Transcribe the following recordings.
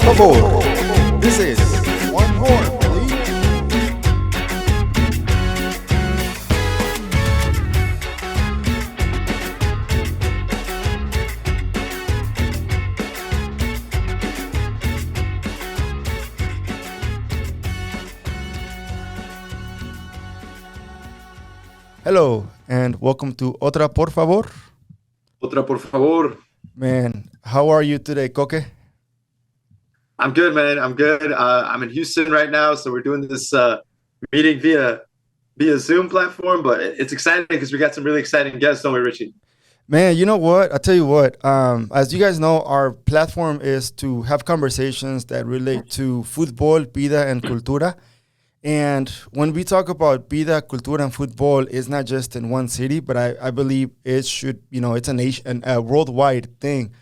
favor. This is one more, please. Hello, and welcome to Otra, por favor. Otra, por favor. Man, how are you today, Coque? I'm good, man. I'm good. I'm in Houston right now, so we're doing this meeting via Zoom platform, but it's exciting because we got some really exciting guests, don't we, Richie? Man, you know what? I'll tell you what. As you guys know, our platform is to have conversations that relate to football, vida, and cultura. And when we talk about vida, cultura, and football, it's not just in one city, but I believe it should, it's a worldwide thing.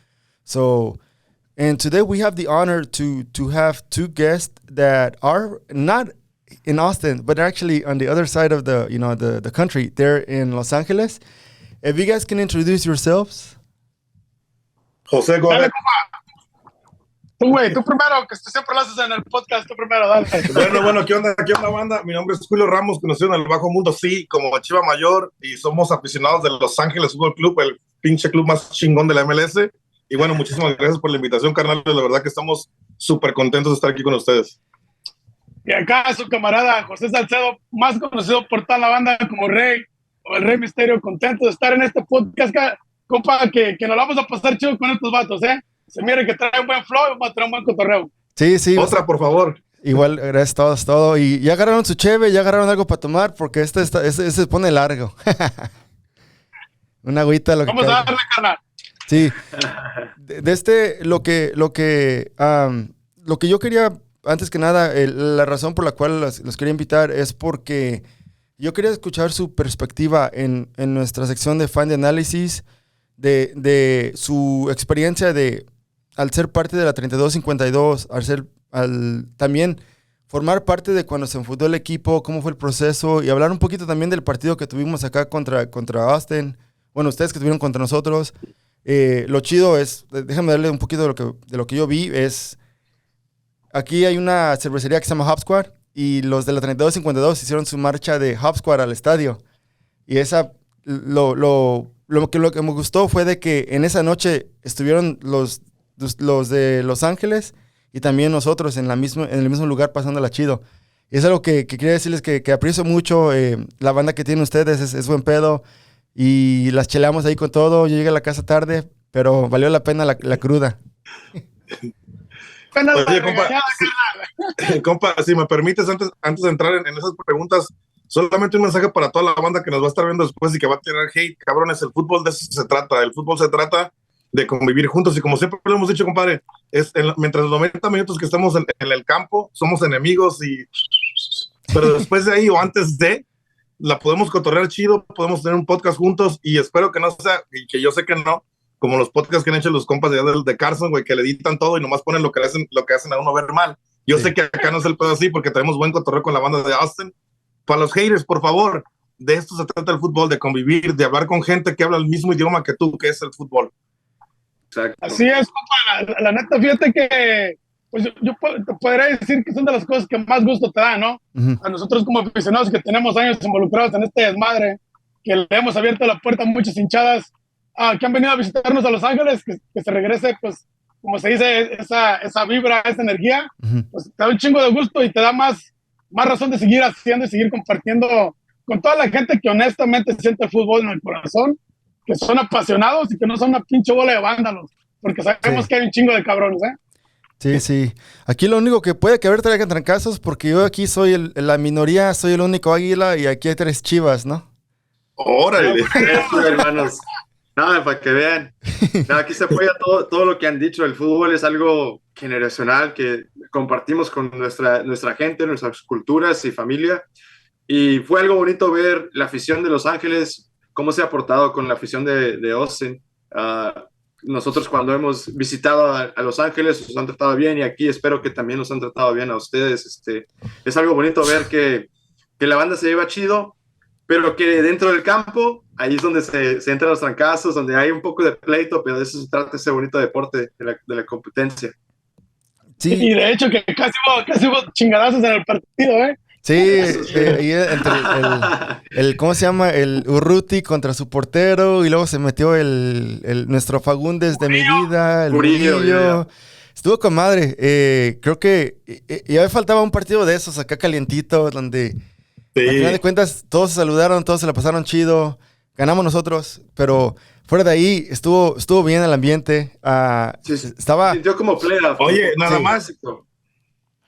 So, and today we have the honor to have two guests that are not in Austin, but actually on the other side of the country. They're in Los Angeles. If you guys can introduce yourselves. José, go ahead. Tú, güey, tú primero, que siempre lo haces en el podcast, tú primero, dale. Bueno, ¿qué onda, banda? Mi nombre es Julio Ramos, conocido en el bajo mundo, sí, como elchivamayor, y somos aficionados de Los Ángeles Fútbol Club, el pinche club más chingón de la MLS. Y bueno, muchísimas gracias por la invitación, carnal. La verdad que estamos súper contentos de estar aquí con ustedes. Y acá su camarada José Salcedo, más conocido por toda la banda como Rey, o el Rey Misterio, contento de estar en este podcast, compa, que nos vamos a pasar chido con estos vatos, ¿eh? Se mire que trae un buen flow y vamos a traer un buen cotorreo. Sí. Otra, por favor. Igual, gracias a todos. Y ya agarraron su cheve, ya agarraron algo para tomar, porque este se pone largo. Una agüita, lo que vamos a darle, carnal. Sí. Lo que yo quería, antes que nada, la razón por la cual los quería invitar es porque yo quería escuchar su perspectiva en nuestra sección de fan de análisis, de su experiencia al ser parte de la 3252, al también formar parte de cuando se fundó el equipo, cómo fue el proceso, y hablar un poquito también del partido que tuvimos acá contra Austin. Bueno, ustedes que estuvieron contra nosotros. Lo chido es, déjame darle un poquito de lo que yo vi, es aquí hay una cervecería que se llama Hop Squad, y los de la 3252 hicieron su marcha de Hop Squad al estadio. Y lo que me gustó fue de que en esa noche estuvieron los de Los Ángeles y también nosotros en el mismo lugar pasándola chido. Y es algo que quería decirles que aprecio mucho. La banda que tienen ustedes es buen pedo y las cheleamos ahí con todo. Yo llegué a la casa tarde, pero valió la pena la cruda. Oye, compa, si me permites, antes de entrar en esas preguntas, solamente un mensaje para toda la banda que nos va a estar viendo después y que va a tener hate. Cabrones, el fútbol de eso se trata. El fútbol se trata de convivir juntos, y como siempre lo hemos dicho, compadre, mientras los 90 minutos que estamos en el campo, somos enemigos, pero después de ahí o antes de, la podemos cotorrear chido, podemos tener un podcast juntos, y espero que no sea, y que yo sé que no, como los podcasts que han hecho los compas de Carson, güey, que le editan todo y nomás ponen lo que hacen a uno ver mal. Yo sé que acá no es el pedo así, porque tenemos buen cotorreo con la banda de Austin. Para los haters, por favor, de esto se trata el fútbol, de convivir, de hablar con gente que habla el mismo idioma que tú, que es el fútbol. Exacto. Así es, compa, la neta, fíjate que pues yo te podría decir que son de las cosas que más gusto te dan, ¿no? Uh-huh. A nosotros como aficionados que tenemos años involucrados en este desmadre, que le hemos abierto la puerta a muchas hinchadas que han venido a visitarnos a Los Ángeles, que se regrese, pues, como se dice, esa vibra, esa energía, uh-huh. Pues te da un chingo de gusto y te da más razón de seguir haciendo y seguir compartiendo con toda la gente que honestamente siente el fútbol en el corazón, que son apasionados y que no son una pinche bola de vándalos, porque sabemos que hay un chingo de cabrones, ¿eh? Sí. Aquí lo único que puede que haber traigan trancazos, porque yo aquí soy la minoría, soy el único águila y aquí hay 3 chivas, ¿no? ¡Órale! Eso, hermanos. Nada, para que vean. Aquí se apoya todo lo que han dicho. El fútbol es algo generacional que compartimos con nuestra gente, nuestras culturas y familia. Y fue algo bonito ver la afición de Los Ángeles, cómo se ha portado con la afición de Austin. Nosotros cuando hemos visitado a Los Ángeles nos han tratado bien, y aquí espero que también nos han tratado bien a ustedes. Es algo bonito ver que la banda se lleva chido, pero que dentro del campo, ahí es donde se entran los trancazos, donde hay un poco de pleito, pero de eso se trata ese bonito deporte de la competencia. Sí. Y de hecho que casi hubo chingadazos en el partido, ¿eh? Sí, ahí entre el ¿cómo se llama? El Urruti contra su portero y luego se metió nuestro Fagundes de mi vida, el Murillo. Estuvo con madre. Creo que ya me faltaba un partido de esos acá calientito, donde al final de cuentas todos se saludaron, todos se la pasaron chido, ganamos nosotros, pero fuera de ahí estuvo bien el ambiente. Estaba... Sintió como playoff. Oye, nada más.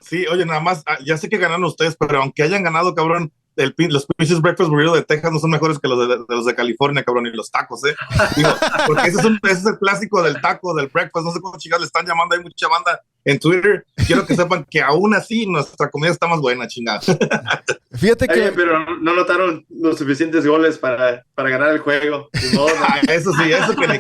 Sí, oye, nada más, ya sé que ganaron ustedes, pero aunque hayan ganado, cabrón, los pinches breakfast burrito de Texas no son mejores que los de California, cabrón, y los tacos, Digo, porque ese es el clásico del taco, del breakfast, no sé cómo chingados le están llamando, hay mucha banda en Twitter. Quiero que sepan que aún así nuestra comida está más buena, chingada. Fíjate que... pero no notaron los suficientes goles para ganar el juego. Eso sí,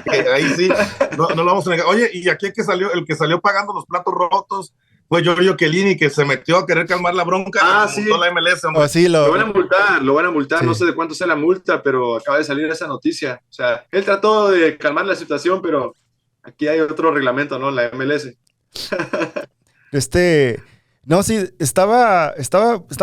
que ahí sí, no lo vamos a negar. Oye, y aquí el que salió pagando los platos rotos fue Giorgio Chiellini, que se metió a querer calmar la bronca. Sí. La MLS, oh, sí, lo van a multar, sí. No sé de cuánto sea la multa, pero acaba de salir esa noticia. O sea, él trató de calmar la situación, pero aquí hay otro reglamento, ¿no? La MLS. No, sí, estaba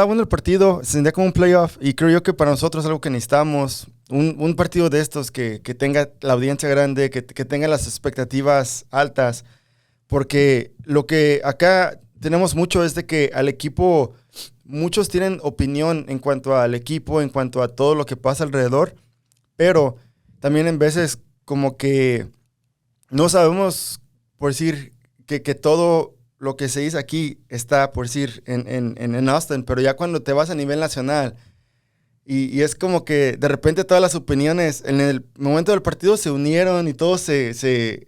bueno el partido, se sentía como un playoff, y creo yo que para nosotros es algo que necesitamos, un partido de estos que tenga la audiencia grande, que tenga las expectativas altas, porque lo que acá tenemos mucho es de que al equipo, muchos tienen opinión en cuanto al equipo, en cuanto a todo lo que pasa alrededor, pero también en veces como que no sabemos, por decir, que todo lo que se dice aquí está, por decir, en Austin, pero ya cuando te vas a nivel nacional y es como que de repente todas las opiniones en el momento del partido se unieron y todos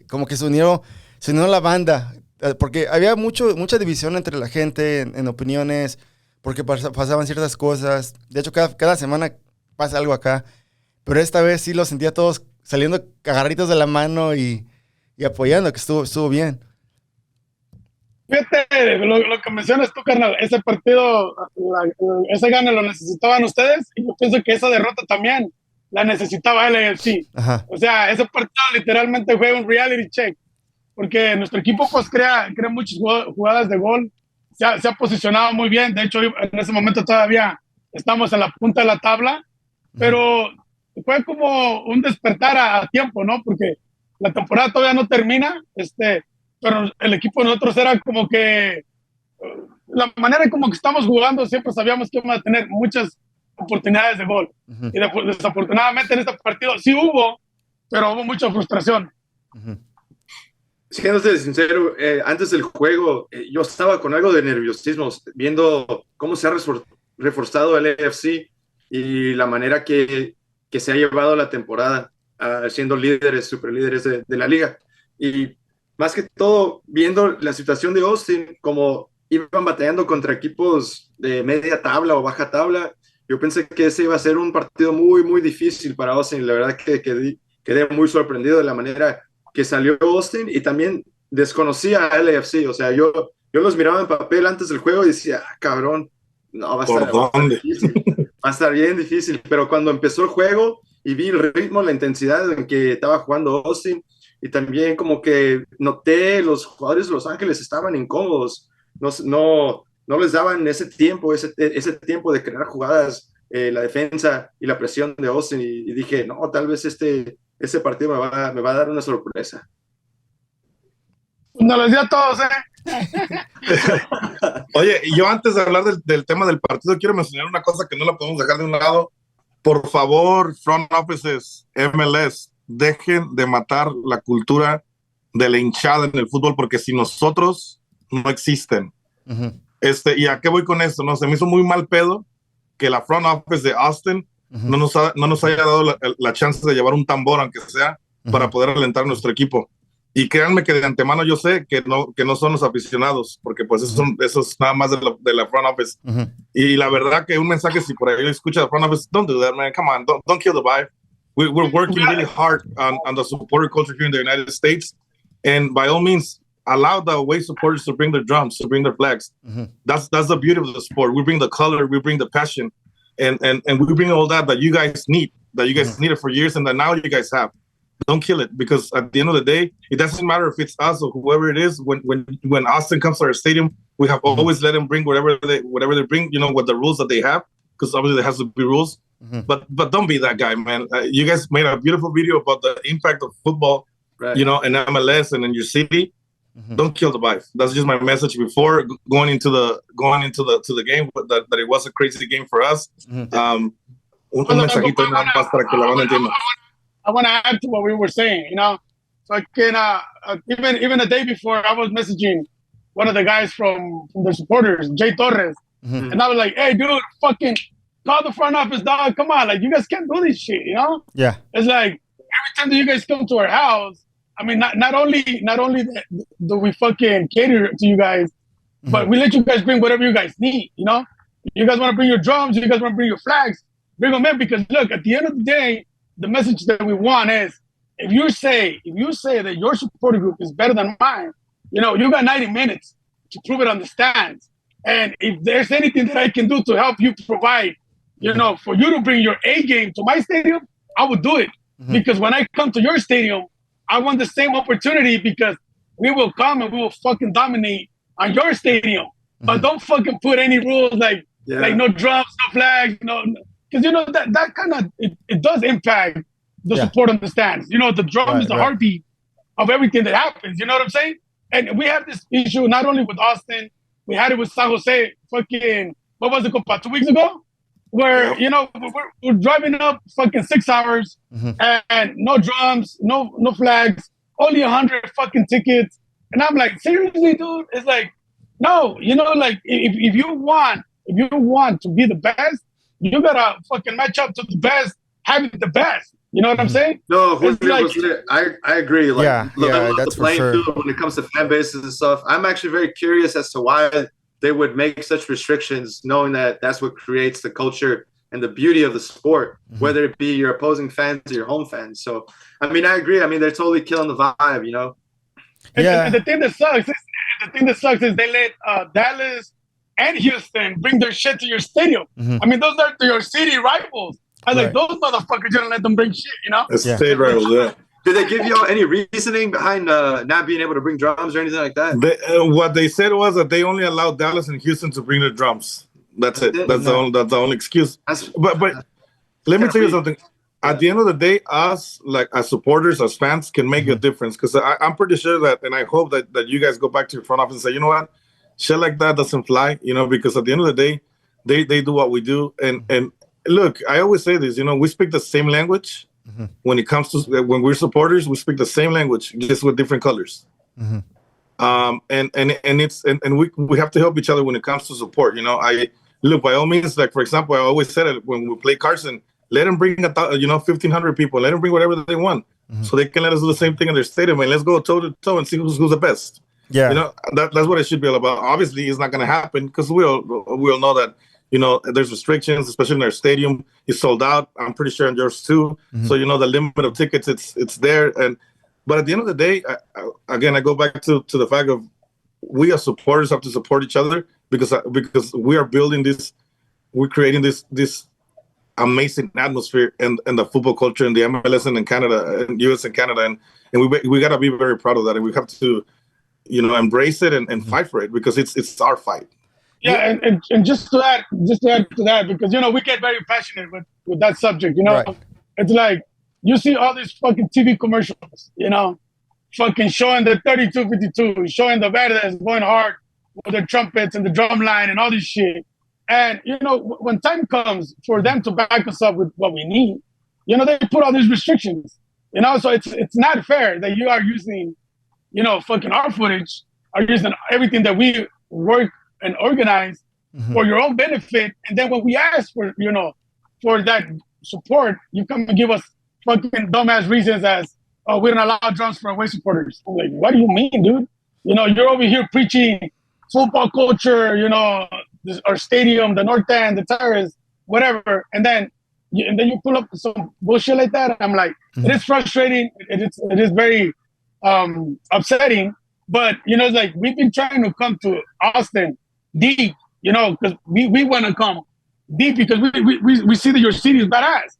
como que se unieron la banda, porque había mucha división entre la gente en opiniones, porque pasaban ciertas cosas. De hecho, cada semana pasa algo acá, pero esta vez sí lo sentía todos saliendo agarritos de la mano y apoyando, que estuvo bien. Fíjate, lo que mencionas tú, carnal, ese partido, ese gane lo necesitaban ustedes, y yo pienso que esa derrota también la necesitaba el AFC. Ajá. O sea, ese partido literalmente fue un reality check, porque nuestro equipo pues crea muchas jugadas de gol, se ha posicionado muy bien. De hecho, en ese momento todavía estamos en la punta de la tabla, pero fue como un despertar a tiempo, ¿no? Porque la temporada todavía no termina, pero el equipo de nosotros era como que la manera como que estamos jugando, siempre sabíamos que íbamos a tener muchas oportunidades de gol. Uh-huh. Y desafortunadamente en este partido sí hubo, pero hubo mucha frustración. Uh-huh. Siéndose sincero, antes del juego yo estaba con algo de nerviosismo, viendo cómo se ha reforzado el AFC y la manera que se ha llevado la temporada, siendo superlíderes de la liga. Y más que todo, viendo la situación de Austin, como iban batallando contra equipos de media tabla o baja tabla, yo pensé que ese iba a ser un partido muy, muy difícil para Austin. La verdad que quedé muy sorprendido de la manera que salió Austin, y también desconocía a LAFC. O sea, yo los miraba en papel antes del juego y decía, cabrón, no, va a estar bien difícil. Pero cuando empezó el juego y vi el ritmo, la intensidad en que estaba jugando Austin, y también como que noté los jugadores de Los Ángeles estaban incómodos, no les daban ese tiempo de crear jugadas, la defensa y la presión de Austin, y dije, no, tal vez ese partido me va a dar una sorpresa. Nos lo decía a todos, Oye, y yo antes de hablar del tema del partido, quiero mencionar una cosa que no la podemos dejar de un lado. Por favor, front offices, MLS, dejen de matar la cultura de la hinchada en el fútbol, porque sin nosotros no existen. Uh-huh. ¿Y a qué voy con esto? No, se me hizo muy mal pedo que la front office de Austin uh-huh. no nos haya dado la chance de llevar un tambor, aunque sea, uh-huh. para poder alentar a nuestro equipo. Y créanme que de antemano yo sé que no son los aficionados, porque pues eso es nada más de la front office. Uh-huh. Y la verdad que un mensaje, si por ahí escucha la front office, don't do that, man, come on, don't kill the vibe. We're working really hard on the supporter culture here in the United States, and by all means, allow the away supporters to bring their drums, to bring their flags. Mm-hmm. That's the beauty of the sport. We bring the color, we bring the passion, and we bring all that you guys need, that you guys mm-hmm. needed for years, and that now you guys have. don't kill it, because at the end of the day, it doesn't matter if it's us or whoever it is. When Austin comes to our stadium, we have always let them bring whatever they bring, with the rules that they have, because obviously there has to be rules. But don't be that guy, man. You guys made a beautiful video about the impact of football, right, in MLS and in your city. Don't kill the vibe. That's just my message before going into the game. But that it was a crazy game for us. Un mensajito nada más para que la banda entienda. I want to add to what we were saying. So I can even the day before, I was messaging one of the guys from the supporters, Jay Torres, and I was like, "Hey, dude, fucking call the front office, dog. Come on, like you guys can't do this shit, Yeah. It's like every time that you guys come to our house, I mean, not only do we fucking cater to you guys, but we let you guys bring whatever you guys need. You guys want to bring your drums, you guys want to bring your flags, bring them in, because look, at the end of the day, the message that we want is if you say that your support group is better than mine, you got 90 minutes to prove it on the stands. And if there's anything that I can do to help you provide, for you to bring your A game to my stadium, I would do it. Because when I come to your stadium, I want the same opportunity, because we will come and we will fucking dominate on your stadium. But don't fucking put any rules like no drums, no flags, because that kind of it does impact the support on the stands. The drum is the heartbeat of everything that happens. You know what I'm saying? And we have this issue not only with Austin, we had it with San Jose. Fucking what was it, compa, 2 weeks ago? Where we're driving up fucking 6 hours and no drums, no flags, only 100 fucking tickets, and I'm like, seriously, dude? It's like, no, like if you want to be the best, you gotta fucking match up to the best, having the best. You know what I'm saying? No, I agree. Like, that's the playing for sure. field when it comes to fan bases and stuff. I'm actually very curious as to why they would make such restrictions, knowing that that's what creates the culture and the beauty of the sport, whether it be your opposing fans or your home fans. So, I mean, I agree. I mean, they're totally killing the vibe, And the thing that sucks is they let Dallas and Houston bring their shit to your stadium. I mean, those are your city rivals. I was like, those motherfuckers, you don't let them bring shit, State rivals, yeah. Did they give you any reasoning behind not being able to bring drums or anything like that? What they said was that they only allowed Dallas and Houston to bring their drums. That's it. That's the only excuse. But let me tell you something. At the end of the day, us, like as supporters, as fans, can make a difference. Because I'm pretty sure that, and I hope that you guys go back to your front office and say, you know what, shit like that doesn't fly. Because at the end of the day, they do what we do. And look, I always say this. We speak the same language. When it comes to when we're supporters, we speak the same language, just with different colors. And we have to help each other when it comes to support. I look, by all means, like for example, I always said it when we play Carson, let them bring 1,500 people, let them bring whatever they want, so they can let us do the same thing in their stadium, and let's go toe to toe and see who's the best. Yeah, that's what it should be all about. Obviously, it's not going to happen because we all know that. There's restrictions, especially in our stadium. It's sold out. I'm pretty sure in yours too. So the limit of tickets, it's there. But at the end of the day, I go back to the fact of we as supporters have to support each other because we are building this, we're creating this amazing atmosphere and the football culture in the MLS and in Canada, and US and Canada, and we gotta be very proud of that, and we have to embrace it and fight for it because it's our fight. Yeah, and just to add to that, because we get very passionate with that subject. Right. It's like you see all these fucking TV commercials, fucking showing the 32-52, showing the Verdes going hard with the trumpets and the drum line and all this shit. And when time comes for them to back us up with what we need, they put all these restrictions. So it's not fair that you are using, fucking our footage, are using everything that we work and organize for your own benefit, and then when we ask for for that support, you come and give us fucking dumbass reasons as we don't allow drums for away supporters. I'm like, what do you mean, dude? You're over here preaching football culture, our stadium, the North End, the Terrace, whatever, and then you pull up some bullshit like that. I'm like, it is frustrating. It is very upsetting. But it's like we've been trying to come to Austin deep, because we want to come deep because we see that your city is badass.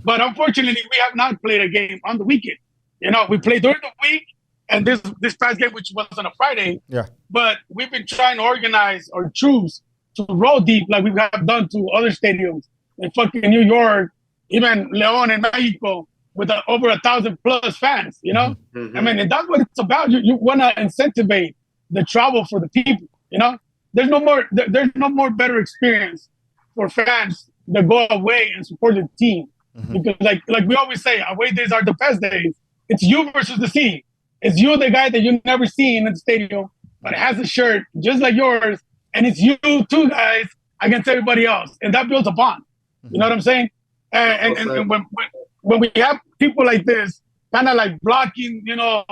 But unfortunately, we have not played a game on the weekend. You know, we play during the week, and this past game, which was on a Friday. Yeah. But we've been trying to organize or choose to roll deep like we have done to other stadiums in fucking New York, even León in Mexico, with over 1,000+ fans. You know, Mm-hmm. I mean, and that's what it's about. You want to incentivize the travel for the people. You know, there's no more better experience for fans that go away and support the team. Mm-hmm. Because like we always say, away days are the best days. It's you versus the team. It's you, the guy that you never seen in the stadium, but it has a shirt just like yours, and it's you two guys against everybody else, and that builds a bond. Mm-hmm. You know what I'm saying? And when we have people like this, kind of like blocking, you know,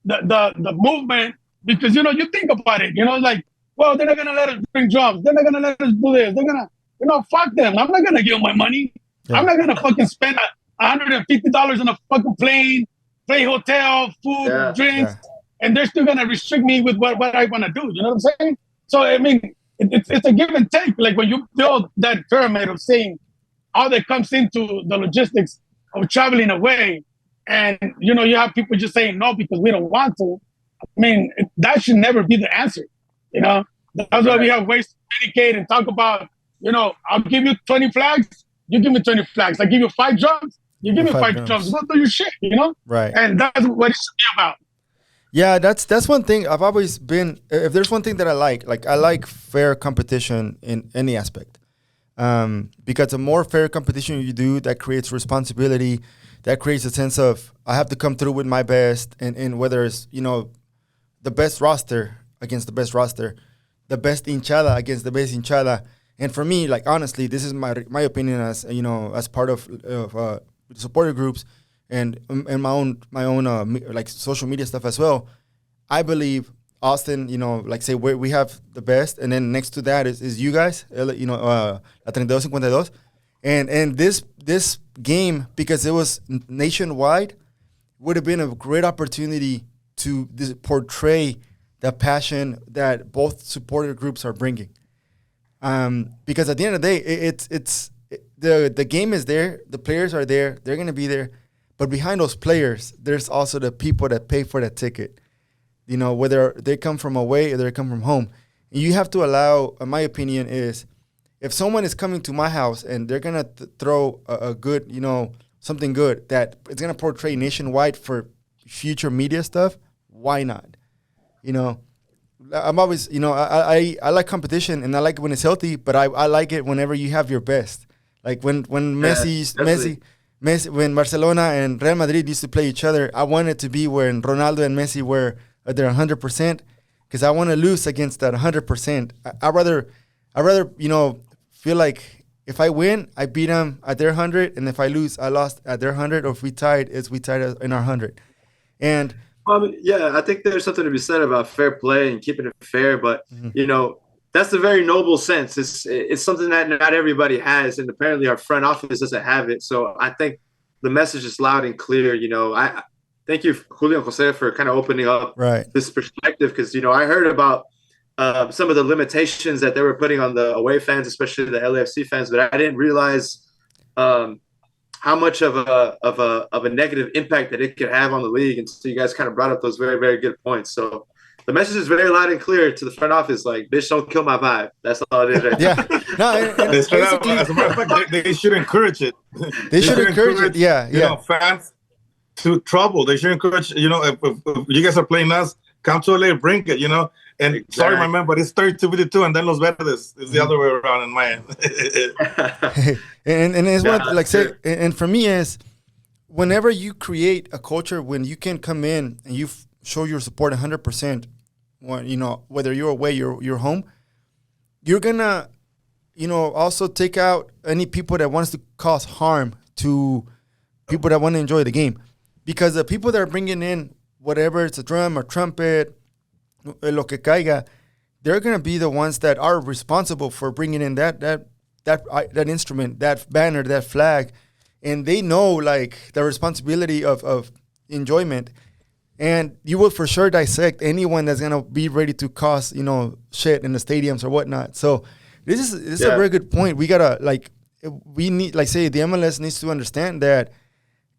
the movement, because you know you think about it, you know, like, well, they're not gonna let us bring drums, they're not gonna let us do this, they're gonna, you know, fuck them. I'm not gonna give them my money. Yeah. I'm not gonna fucking spend $150 on a fucking plane, play hotel, food, drinks, and they're still gonna restrict me with what I want to do. You know what I'm saying? So I mean, it's a give and take. Like when you build that pyramid of saying all that comes into the logistics of traveling away, and you know you have people just saying no because we don't want to. I mean, that should never be the answer. You know, that's why we have ways to communicate and talk about. You know, I'll give you 20 flags. You give me 20 flags. I give you 5 drums. You give me 5 drums. Go do your shit, you know? Right. And that's what it should be about. Yeah, that's one thing I've always been. If there's one thing that I like fair competition in any aspect. Because the more fair competition you do, that creates responsibility, that creates a sense of I have to come through with my best, and whether it's, you know, the best roster against the best roster, the best hinchada against the best hinchada. And for me, like, honestly, this is my opinion as, you know, as part of supporter groups and my own like social media stuff as well. I believe Austin, you know, like say we have the best, and then next to that is you guys, you know, La 3252. And this game, because it was nationwide, would have been a great opportunity to portray the passion that both supporter groups are bringing. Because at the end of the day, the game is there, the players are there, they're going to be there, but behind those players, there's also the people that pay for that ticket. You know, whether they come from away or they come from home. And you have to allow, in my opinion, is if someone is coming to my house and they're going to throw a good, you know, something good that it's going to portray nationwide for future media stuff, why not? You know, I'm always, you know, I like competition and I like it when it's healthy, but I like it whenever you have your best. Like when Messi, when Barcelona and Real Madrid used to play each other, I want it to be when Ronaldo and Messi were at their 100%, because I want to lose against that 100%. I rather, you know, feel like if I win, I beat them at their 100, and if I lose, I lost at their 100, or if we tied in our 100. And yeah, I think there's something to be said about fair play and keeping it fair, but you know, that's a very noble sense. It's something that not everybody has, and apparently our front office doesn't have it. So I think the message is loud and clear. You know, I thank you, Julio Jose, for kind of opening up this perspective, because, you know, I heard about some of the limitations that they were putting on the away fans, especially the LAFC fans, but I didn't realize how much of a negative impact that it could have on the league. And so you guys kind of brought up those very, very good points. So the message is very loud and clear to the front office, like, bitch, don't kill my vibe. That's all it is right yeah. No, as a matter of fact, they should encourage it. They should encourage it, yeah. You know, fans to trouble. They should encourage, you know, if you guys are playing us, come to LA, bring it, you know. And sorry, my man, but it's 32-52, and then Los Verdes is the other way around in my end. and it's what, like, say, and for me is, whenever you create a culture when you can come in and you show your support 100%, when, you know, whether you're away, you're home, you're gonna, you know, also take out any people that wants to cause harm to people that want to enjoy the game, because the people that are bringing in whatever, it's a drum or trumpet, lo que caiga, they're gonna be the ones that are responsible for bringing in that instrument, that banner, that flag, and they know, like, the responsibility of enjoyment. And you will for sure dissect anyone that's gonna be ready to cause, you know, shit in the stadiums or whatnot. So this is a very good point. We gotta, like, we need, like, say, the MLS needs to understand that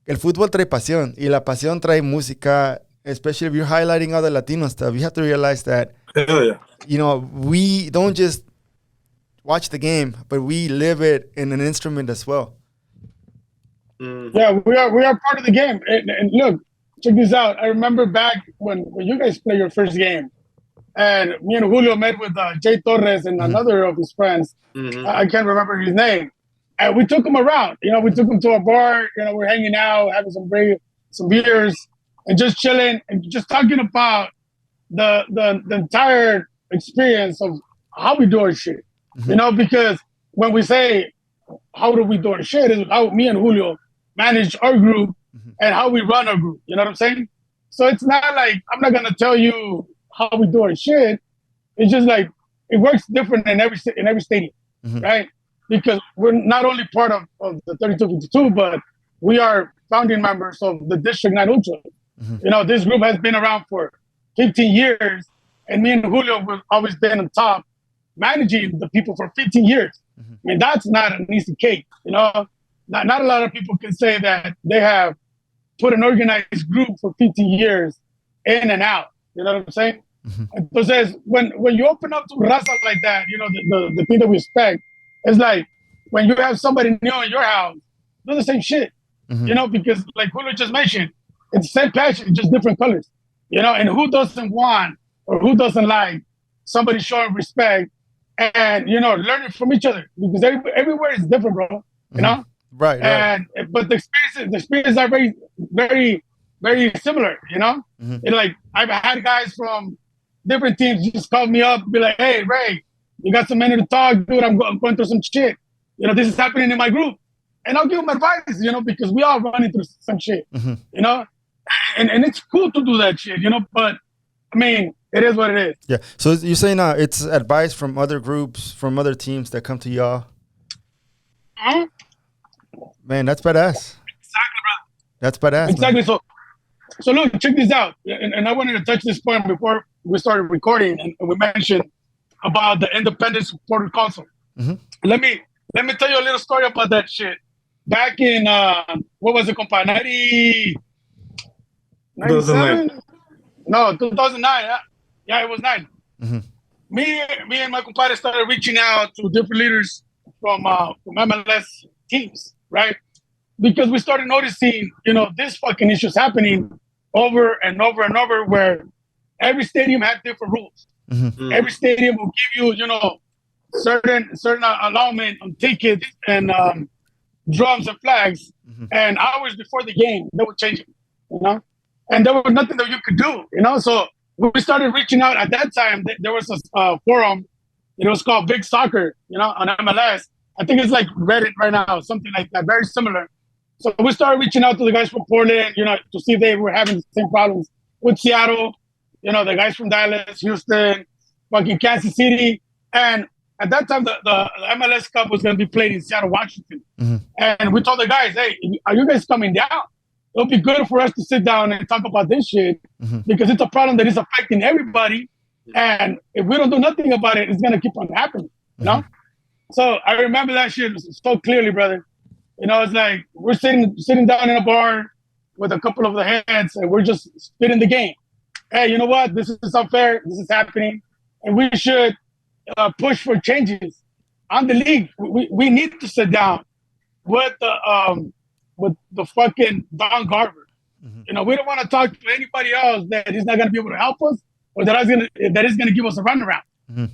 el fútbol trae pasión, y la pasión trae música, especially if you're highlighting all the Latino stuff. You have to realize that, you know, we don't just watch the game, but we live it in an instrument as well. Yeah, we are part of the game. And look, check this out. I remember back when you guys played your first game, and me and Julio met with Jay Torres and another of his friends. I can't remember his name. And we took him around. You know, we took him to a bar. You know, we're hanging out, having some beers, and just chilling and just talking about the entire experience of how we do our shit. You know, because when we say how do we do our shit, is how me and Julio manage our group and how we run our group. You know what I'm saying? So it's not like I'm not gonna tell you how we do our shit. It's just like it works different in every stadium, right? Because we're not only part of the 3252, but we are founding members of the District 9 Ultra. You know, this group has been around for 15 years, and me and Julio have always been on top, managing the people for 15 years. I mean, that's not an easy cake, you know. Not a lot of people can say that they have put an organized group for 15 years in and out. You know what I'm saying? Entonces, when you open up to raza like that, you know, the thing that we expect is like when you have somebody new in your house, do the same shit. You know, because like Julio just mentioned, it's the same passion, just different colors. You know, and who doesn't want or who doesn't like somebody showing respect and, you know, learning from each other? Because everywhere is different, bro. You know? Right. But the experiences are very, very, very similar, you know? And like, I've had guys from different teams just call me up, be like, hey, Ray, you got some minute to talk, dude, I'm going through some shit. You know, this is happening in my group. And I'll give them advice, you know, because we all running through some shit, you know? And it's cool to do that shit, you know? But, I mean, it is what it is. Yeah. So you're saying it's advice from other groups, from other teams that come to y'all? Man, that's badass. Exactly, brother. That's badass. Exactly. Man. So look, check this out. And I wanted to touch this point before we started recording, and we mentioned about the Independent Supporter Council. Let me tell you a little story about that shit. Back in what was it, compa? 97? No, 2009. Yeah, it was 9. Me and my compadre started reaching out to different leaders from MLS teams, right? Because we started noticing, you know, this fucking issues happening over and over and over, where every stadium had different rules. Every stadium will give you, you know, certain allowment on tickets and drums and flags, and hours before the game they would change it, you know, and there was nothing that you could do, you know. So we started reaching out. At that time, there was a forum. It was called Big Soccer, you know, on MLS. I think it's like Reddit right now, something like that, very similar. So we started reaching out to the guys from Portland, you know, to see if they were having the same problems with Seattle, you know, the guys from Dallas, Houston, fucking Kansas City. And at that time, the MLS Cup was going to be played in Seattle, Washington. And we told the guys, hey, are you guys coming down? It'll be good for us to sit down and talk about this shit, because it's a problem that is affecting everybody. And if we don't do nothing about it, it's going to keep on happening, you know? So I remember that shit so clearly, brother. You know, it's like we're sitting down in a bar with a couple of the heads, and we're just spitting the game. Hey, you know what? This is unfair. This is happening. And we should push for changes on the league. We need to sit down with the fucking Don Garber. You know, we don't want to talk to anybody else that is not going to be able to help us, or that is going to give us a runaround.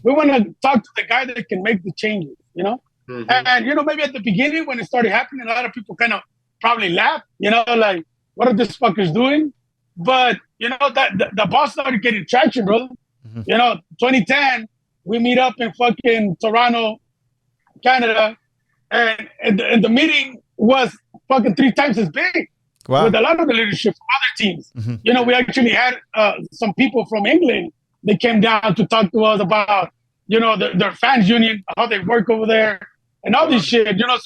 We want to talk to the guy that can make the changes, you know? And, you know, maybe at the beginning when it started happening, a lot of people kind of probably laughed, you know, like, what are these fuckers doing? But, you know, that the ball started getting traction, brother. You know, 2010, we meet up in fucking Toronto, Canada, and the meeting was fucking 3 times as big. Wow. With a lot of the leadership from other teams. You know, we actually had some people from England that came down to talk to us about, you know, their fans union, how they work over there, and all this shit, you know.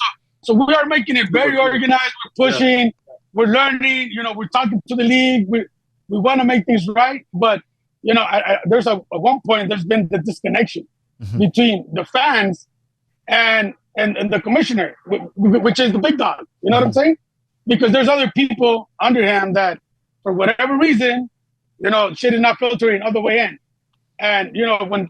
So we are making it very organized. We're pushing, we're learning, you know, we're talking to the league. We want to make things right. But, you know, there's at one point, there's been the disconnection between the fans and the commissioner, which is the big dog. You know what I'm saying? because there's other people under him that, for whatever reason, shit is not filtering all the way in. And,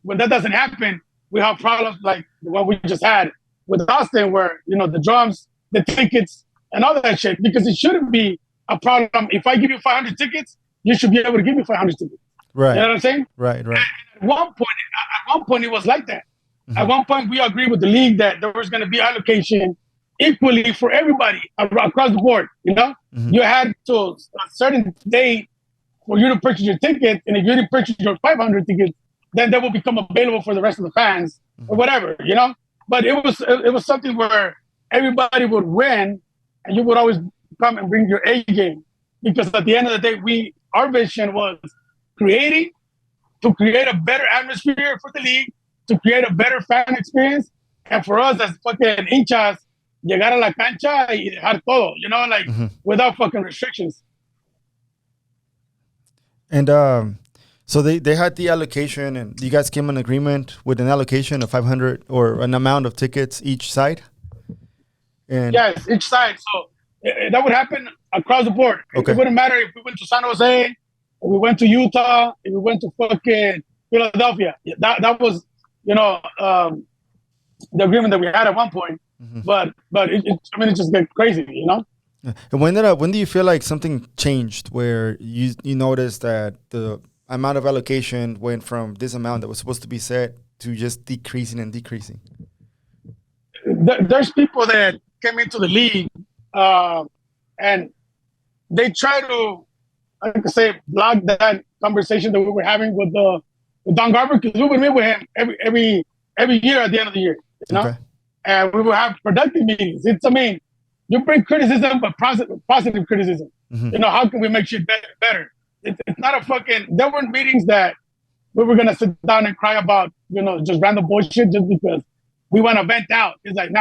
when that doesn't happen, we have problems like the one we just had with Austin, where, the drums, the tickets, and all that shit, because it shouldn't be a problem. If I give you 500 tickets, you should be able to give me 500 tickets. Right. You know what I'm saying? Right. And at one point, it was like that. Mm-hmm. At one point, we agreed with the league that there was going to be allocation equally for everybody across the board. Mm-hmm. You had to a certain date for you to purchase your ticket, and if you didn't purchase your 500 tickets, then they will become available for the rest of the fans, mm-hmm. or whatever, But it was something where everybody would win, and you would always come and bring your A game, because at the end of the day, our vision was to create a better atmosphere for the league, to create a better fan experience, and for us as fucking hinchas, llegar a la cancha y dejar todo, mm-hmm. without fucking restrictions. And so they had the allocation, and you guys came in agreement with an allocation of 500 or an amount of tickets each side? And yes, each side. So that would happen across the board. Okay. It wouldn't matter if we went to San Jose, if we went to Utah, if we went to fucking Philadelphia. That was, the agreement that we had at one point. Mm-hmm. But it just got crazy, And when do you feel like something changed where you noticed that the amount of allocation went from this amount that was supposed to be set to just decreasing and decreasing? There's people that came into the league and they try to, like I say, block that conversation that we were having with Don Garber, because we would meet with him every year at the end of the year, Okay. And we would have productive meetings. You bring criticism, but positive criticism. Mm-hmm. How can we make shit better? It's not a fucking. There weren't meetings that we were gonna sit down and cry about, just random bullshit just because we want to vent out. It's like,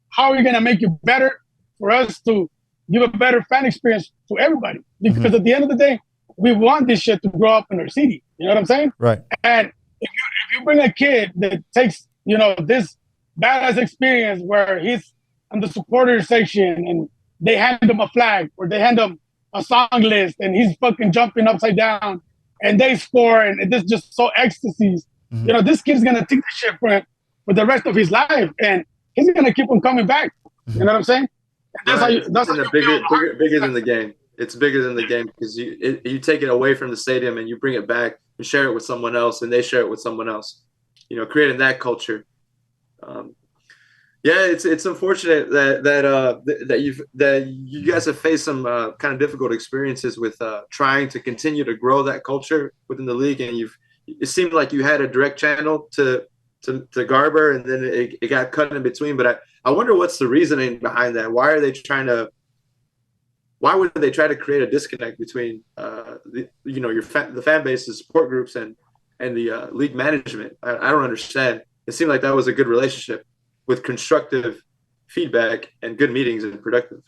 how are we gonna make it better for us to give a better fan experience to everybody? Because mm-hmm. at the end of the day, we want this shit to grow up in our city. You know what I'm saying? Right. And if you bring a kid that takes, this badass experience where he's on the supporter section and they hand him a flag or they hand him a song list and he's fucking jumping upside down and they score and it's just so ecstasies. Mm-hmm. This kid's gonna take the shit for the rest of his life, and he's gonna keep on coming back. Mm-hmm. You know what I'm saying? And that's bigger than the game. It's bigger than the game because you take it away from the stadium and you bring it back and share it with someone else, and they share it with someone else. Creating that culture. It's unfortunate that you guys have faced some kind of difficult experiences with trying to continue to grow that culture within the league, and it seemed like you had a direct channel to Garber, and then it got cut in between. But I wonder what's the reasoning behind that. Why would they try to create a disconnect between the fan base, the support groups, and the league management? I don't understand. It seemed like that was a good relationship with constructive feedback and good meetings and productive.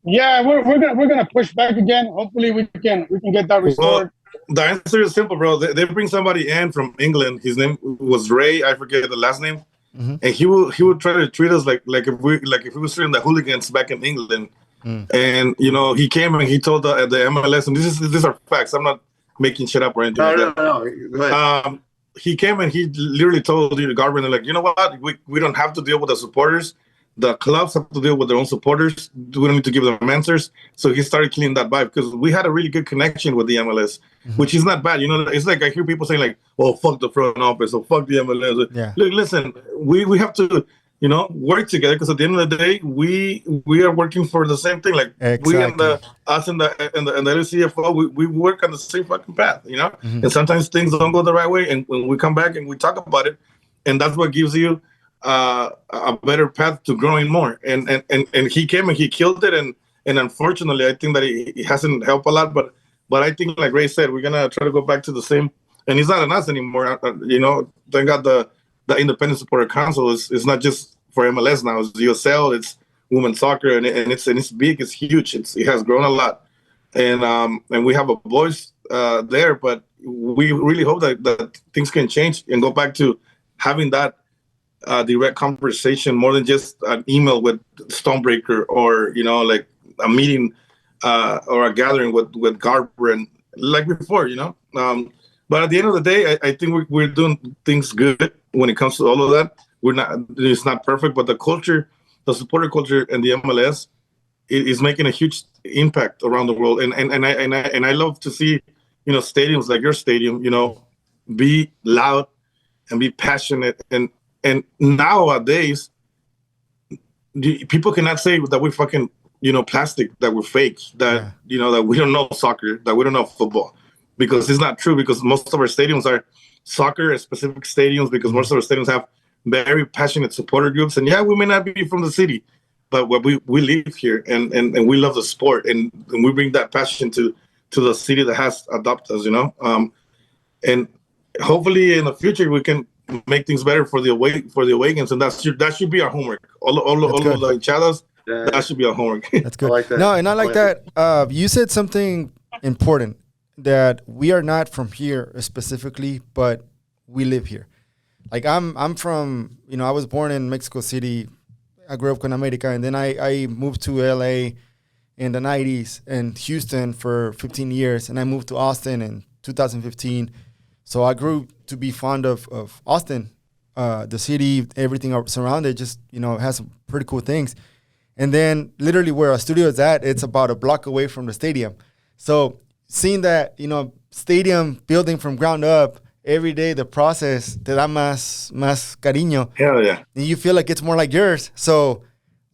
Yeah, we're gonna push back again. Hopefully we can get that restored. Well, the answer is simple, bro. They bring somebody in from England. His name was Ray. I forget the last name. Mm-hmm. And he would try to treat us like if we were treating the hooligans back in England. Mm. And he came and he told the MLS, and these are facts. I'm not making shit up or anything. No. Go ahead. He came and he literally told Garber, they're like, you know what? We don't have to deal with the supporters. The clubs have to deal with their own supporters. We don't need to give them answers. So he started killing that vibe because we had a really good connection with the MLS, mm-hmm. which is not bad. It's like I hear people saying like, oh, fuck the front office or fuck the MLS. Yeah. Look, listen, we have to, work together because at the end of the day, we are working for the same thing. Like exactly. we and us and the LCFO, we work on the same fucking path, Mm-hmm. And sometimes things don't go the right way, and when we come back and we talk about it, and that's what gives you a better path to growing more. And he came and he killed it, and unfortunately, I think that he hasn't helped a lot. But I think, like Ray said, we're gonna try to go back to the same. And he's not on us anymore. Thank God the Independent Supporter Council is not just for MLS now. It's USL, it's women's soccer, and it's big, it's huge. It has grown a lot, and we have a voice there. But we really hope that things can change and go back to having that direct conversation more than just an email with Stonebreaker or a meeting or a gathering with Garber and like before, But at the end of the day, I think we're doing things good when it comes to all of that. It's not perfect, but the culture, the supporter culture, and the MLS is making a huge impact around the world. And I love to see, stadiums like your stadium, be loud and be passionate. And nowadays, people cannot say that we're fucking, plastic, that we're fake, that that we don't know soccer, that we don't know football. Because it's not true, because most of our stadiums are soccer-specific stadiums, because most of our stadiums have very passionate supporter groups. And we may not be from the city, but we live here and we love the sport, and we bring that passion to the city that has adopted us, and hopefully in the future we can make things better for the away games, and that should be our homework. All of the hinchadas, that should be our homework. That's good. I like that. No, and I like that. You said something important, that we are not from here specifically, but we live here. Like I'm from, I was born in Mexico City. I grew up in America, and then I moved to LA in the 90s and Houston for 15 years, and I moved to Austin in 2015. So I grew to be fond of Austin, the city, everything surrounded, just, has some pretty cool things. And then literally where our studio is at, it's about a block away from the stadium. So seeing that, stadium building from ground up every day, the process, te da más cariño. Hell yeah. And you feel like it's more like yours. So,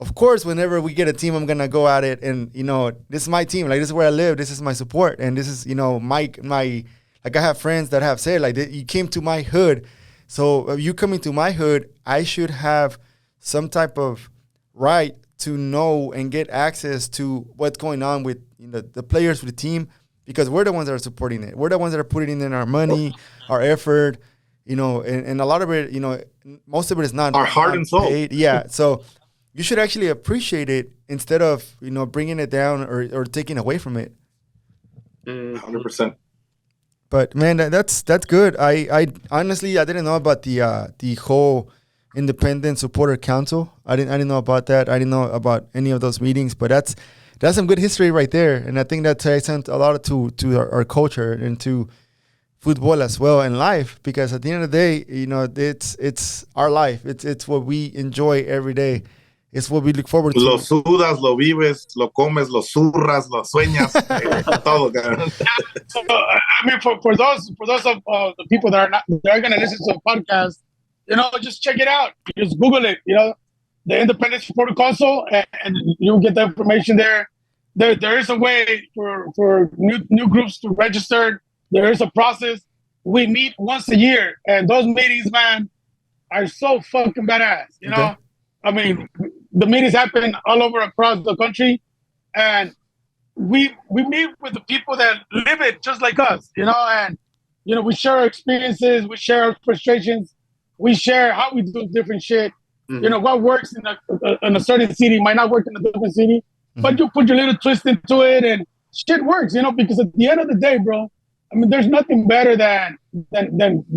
of course, whenever we get a team, I'm going to go at it. And, this is my team. Like, this is where I live. This is my support. And this is, my like, I have friends that have said, like, you came to my hood. So, you coming to my hood, I should have some type of right to know and get access to what's going on with the players, with the team, because we're the ones that are supporting it. We're the ones that are putting in our money, our effort, and a lot of it, most of it is not our heart and soul. Paid. Yeah, so you should actually appreciate it instead of bringing it down or taking away from it. 100%. But man, that's good. I honestly I didn't know about the whole independent supporter council. I didn't know about that. I didn't know about any of those meetings. But that's some good history right there, and I think that ties a lot to our culture and to football as well and life. Because at the end of the day, it's our life. It's what we enjoy every day. It's what we look forward to. Lo sudas, lo vives, lo comes, lo zurras, lo sueñas, todo. So, I mean, for those of the people that are going to listen to the podcast, just check it out. Just Google it. The Independent Supporter Council, and you'll get the information there. There is a way for new groups to register. There is a process. We meet once a year, and those meetings, man, are so fucking badass. Okay. I mean, the meetings happen all over across the country, and we meet with the people that live it just like us, and we share our experiences, we share our frustrations, we share how we do different shit. Mm-hmm. What works in a certain city might not work in a different city, but you put your little twist into it, and shit works, because at the end of the day, bro, I mean, there's nothing better than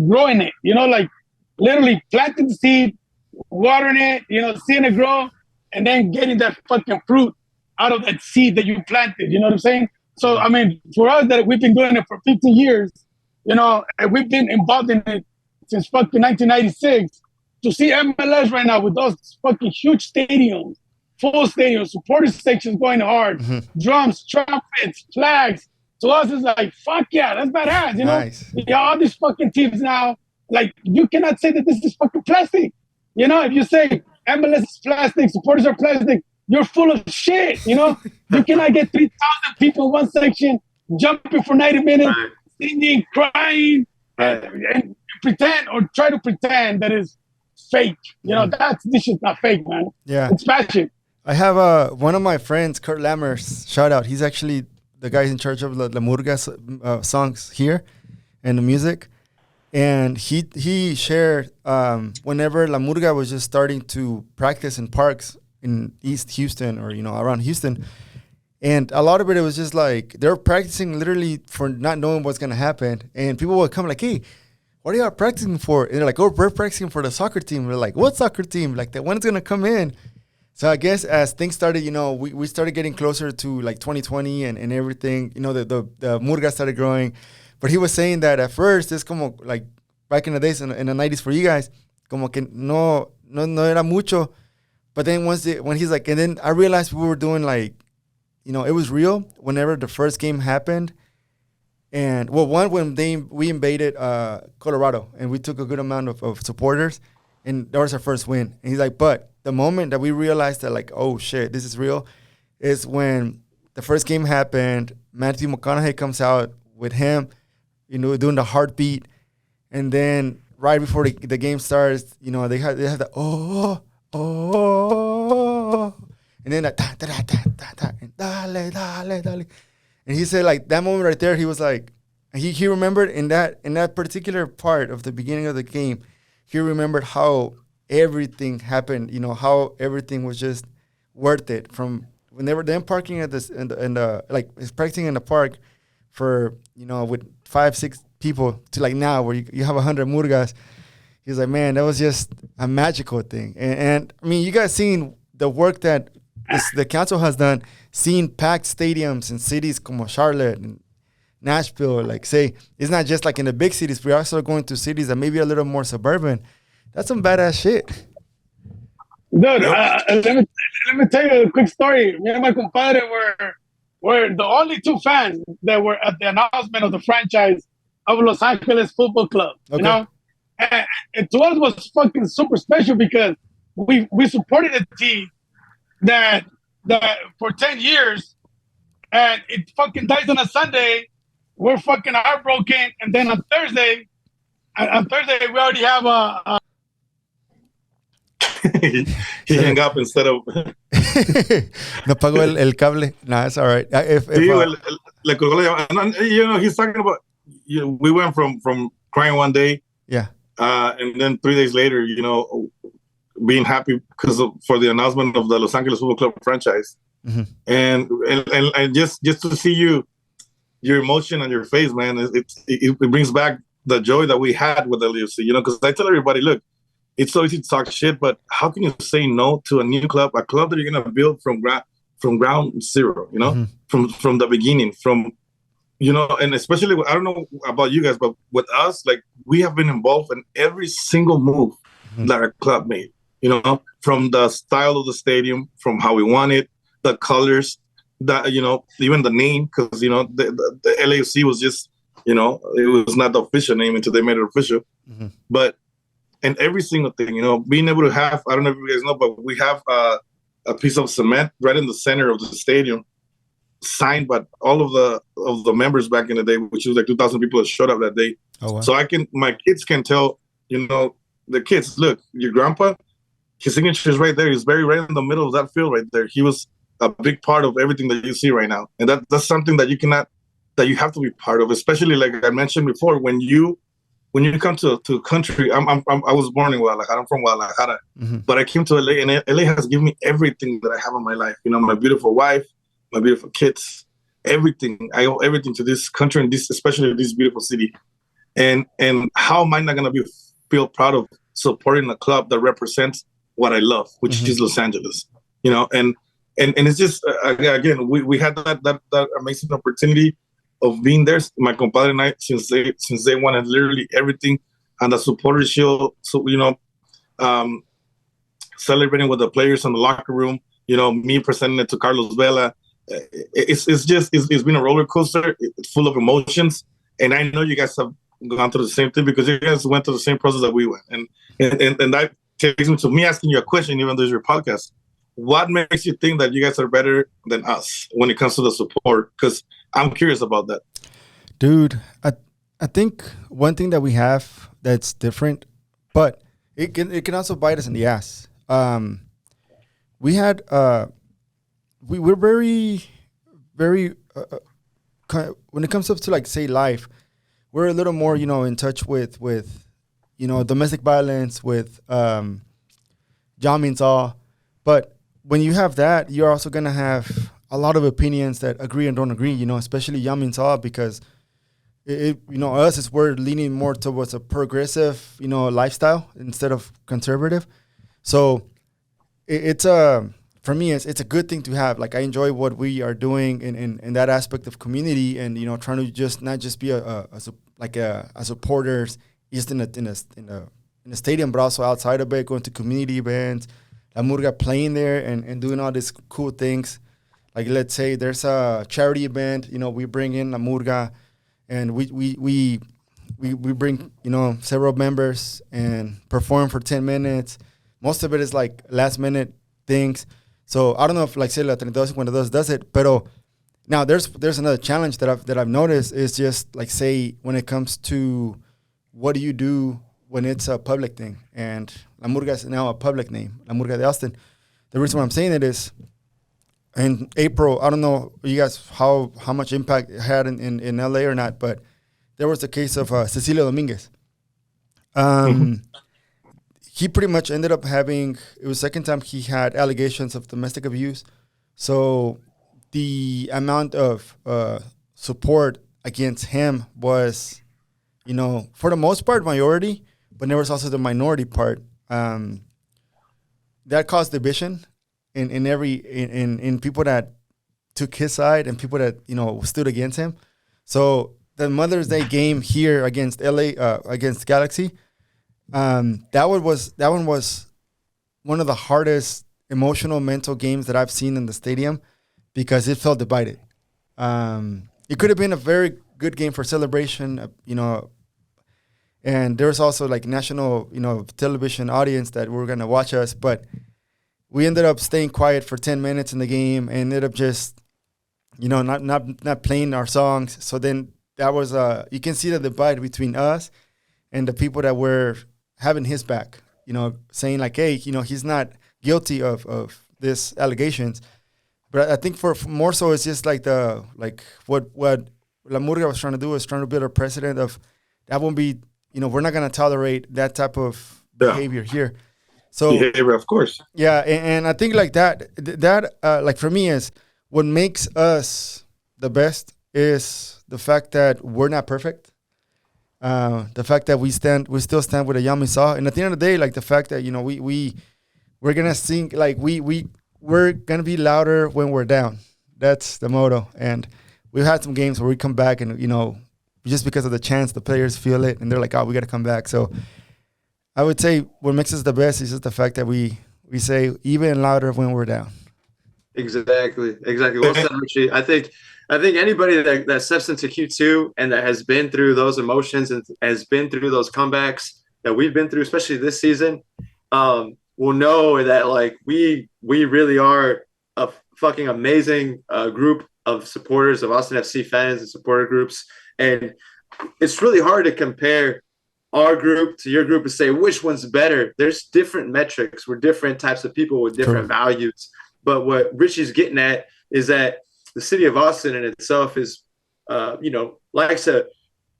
growing it, like literally planting the seed, watering it, seeing it grow, and then getting that fucking fruit out of that seed that you planted. You know what I'm saying? So, I mean, for us that we've been doing it for 15 years, and we've been involved in it since fucking 1996, to see MLS right now with those fucking huge stadiums, full stadiums, supporter sections going hard, drums, trumpets, flags. To us, it's like, fuck yeah, that's badass, Nice. All these fucking teams now, like, you cannot say that this is fucking plastic. If you say MLS is plastic, supporters are plastic, you're full of shit, You cannot get 3,000 people in one section jumping for 90 minutes, singing, crying, and pretend or try to pretend that is fake. This shit's not fake, man. Yeah. It's passion. I have one of my friends, Kurt Lammers, shout out. He's actually the guy in charge of La Murga songs here and the music. And he shared whenever La Murga was just starting to practice in parks in East Houston or, around Houston. And a lot of it was just like they were practicing literally for not knowing what's going to happen. And people would come like, hey, what are y'all practicing for? And they're like, oh, we're practicing for the soccer team. We're like, what soccer team? Like, that one's going to come in. So I guess as things started, we started getting closer to like 2020 and everything. The murga started growing. But he was saying that at first, it's como like back in the days, in the 90s for you guys, como que no era mucho. But then when he's like, and then I realized we were doing like, it was real whenever the first game happened. And when we invaded Colorado and we took a good amount of supporters, and that was our first win. And he's like, but the moment that we realized that like, oh shit, this is real, is when the first game happened. Matthew McConaughey comes out with him, doing the heartbeat, and then right before the game starts, they have the and then that ta ta ta ta ta and dale. And he said like that moment right there, he was like, he remembered in that particular part of the beginning of the game, he remembered how everything happened, how everything was just worth it, from when they were then parking at this and like practicing in the park for with 5-6 people to like now where you have 100 murgas. He's like, man, that was just a magical thing. And I mean, you guys seen the work that the council has done, seeing packed stadiums in cities como Charlotte and Nashville. Like, say, it's not just like in the big cities. We're also going to cities that may be a little more suburban. That's some badass shit. Dude, let me tell you a quick story. Me and my compadre were the only two fans that were at the announcement of the franchise of Los Angeles Football Club. Okay. And to us it was fucking super special because we supported a team that for 10 years, and it fucking dies on a Sunday. We're fucking heartbroken, and then on Thursday we already have a he hung up instead of no pagó el cable. Nah, it's all right. He's talking about we went from crying one day, and then 3 days later, being happy for the announcement of the Los Angeles Football Club franchise. Mm-hmm. and just to see your emotion on your face, man, it brings back the joy that we had with the LAFC, because I tell everybody, look, it's so easy to talk shit, but how can you say no to a new club, a club that you're going to build from ground zero, mm-hmm. from the beginning, and especially, I don't know about you guys, but with us, like, we have been involved in every single move mm-hmm. that our club made, from the style of the stadium, from how we want it, the colors, that, even the name, because, the LAFC was just, it was not the official name until they made it official. Mm-hmm. But, and every single thing, being able to have, I don't know if you guys know, but we have a piece of cement right in the center of the stadium, signed by all of the members back in the day, which was like 2,000 people that showed up that day. Oh, wow. So my kids can tell, the kids, look, your grandpa, his signature is right there. He's buried right in the middle of that field right there. He was a big part of everything that you see right now. And that's something that you have to be part of, especially like I mentioned before, when you come to a country. I was born in Guadalajara. I'm from Guadalajara, mm-hmm. but I came to LA, and LA has given me everything that I have in my life. My beautiful wife, my beautiful kids, everything. I owe everything to this country and especially this beautiful city. And how am I not gonna feel proud of supporting a club that represents what I love, which mm-hmm. is Los Angeles? And it's just again, we had that amazing opportunity of being there. My compadre and I, since day one, and literally everything, and the supporter shield. So celebrating with the players in the locker room. Me presenting it to Carlos Vela. It's been a roller coaster. It's full of emotions, and I know you guys have gone through the same thing because you guys went through the same process that we went. And that takes me to me asking you a question, even though it's your podcast. What makes you think that you guys are better than us when it comes to the support? Because I'm curious about that. Dude, I think one thing that we have that's different, but it can also bite us in the ass. We're very, very when it comes up to like say life, we're a little more in touch with domestic violence, with Jamin's but when you have that, you're also gonna have a lot of opinions that agree and don't agree, especially Yamin Saw, because we're leaning more towards a progressive, lifestyle instead of conservative. So it's for me, it's a good thing to have. Like, I enjoy what we are doing in that aspect of community, and trying to just not just be a supporters just in a stadium, but also outside of it, going to community events, La Murga playing there and doing all these cool things. Like, let's say there's a charity event, we bring in La Murga, and we bring several members and perform for 10 minutes. Most of it is like last minute things. So I don't know if, like, say La 3252 does it, pero now there's another challenge that I've noticed is just, like, say, when it comes to what do you do when it's a public thing, and La Murga is now a public name, La Murga de Austin. The reason why I'm saying it is, in April, I don't know you guys how much impact it had in LA or not, but there was the case of Cecilio Dominguez. He pretty much ended up having, it was the second time he had allegations of domestic abuse. So the amount of support against him was, for the most part, majority, but there was also the minority part. That caused division in people that took his side and people that, stood against him. So the Mother's Day game here against LA, against Galaxy, that one was one of the hardest emotional, mental games that I've seen in the stadium because it felt divided. It could have been a very good game for celebration, and there was also like national, television audience that were going to watch us, but we ended up staying quiet for 10 minutes in the game and ended up just, not playing our songs. So then that was, you can see the divide between us and the people that were having his back, saying like, hey, he's not guilty of this allegations. But I think for more so, it's just like what La Murga was trying to do is trying to build a precedent of that won't be, we're not going to tolerate that type of behavior here. So behavior, of course. Yeah, and I think like that like for me is what makes us the best is the fact that we're not perfect. The fact that we still stand with a Yamisa, and at the end of the day, like the fact that we're gonna sing, like we're gonna be louder when we're down. That's the motto. And we've had some games where we come back and just because of the chance, the players feel it and they're like, oh, we got to come back. So I would say what makes us the best is just the fact that we say even louder when we're down. Exactly. Well said, Richie. I think anybody that steps into Q2 and that has been through those emotions and has been through those comebacks that we've been through, especially this season, will know that like we really are a fucking amazing group of supporters of Austin FC fans and supporter groups. And it's really hard to compare our group to your group and say which one's better. There's different metrics. We're different types of people with different values. But what Richie's getting at is that the city of Austin in itself is, likes to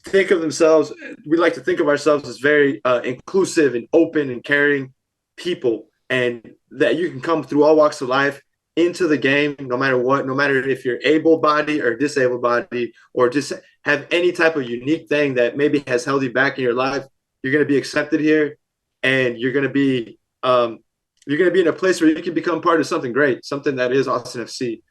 think of themselves. We like to think of ourselves as very inclusive and open and caring people, and that you can come through all walks of life into the game, no matter what, no matter if you're able-bodied or disabled-bodied or just have any type of unique thing that maybe has held you back in your life. You're going to be accepted here, and you're going to be in a place where you can become part of something great, something that is Austin FC.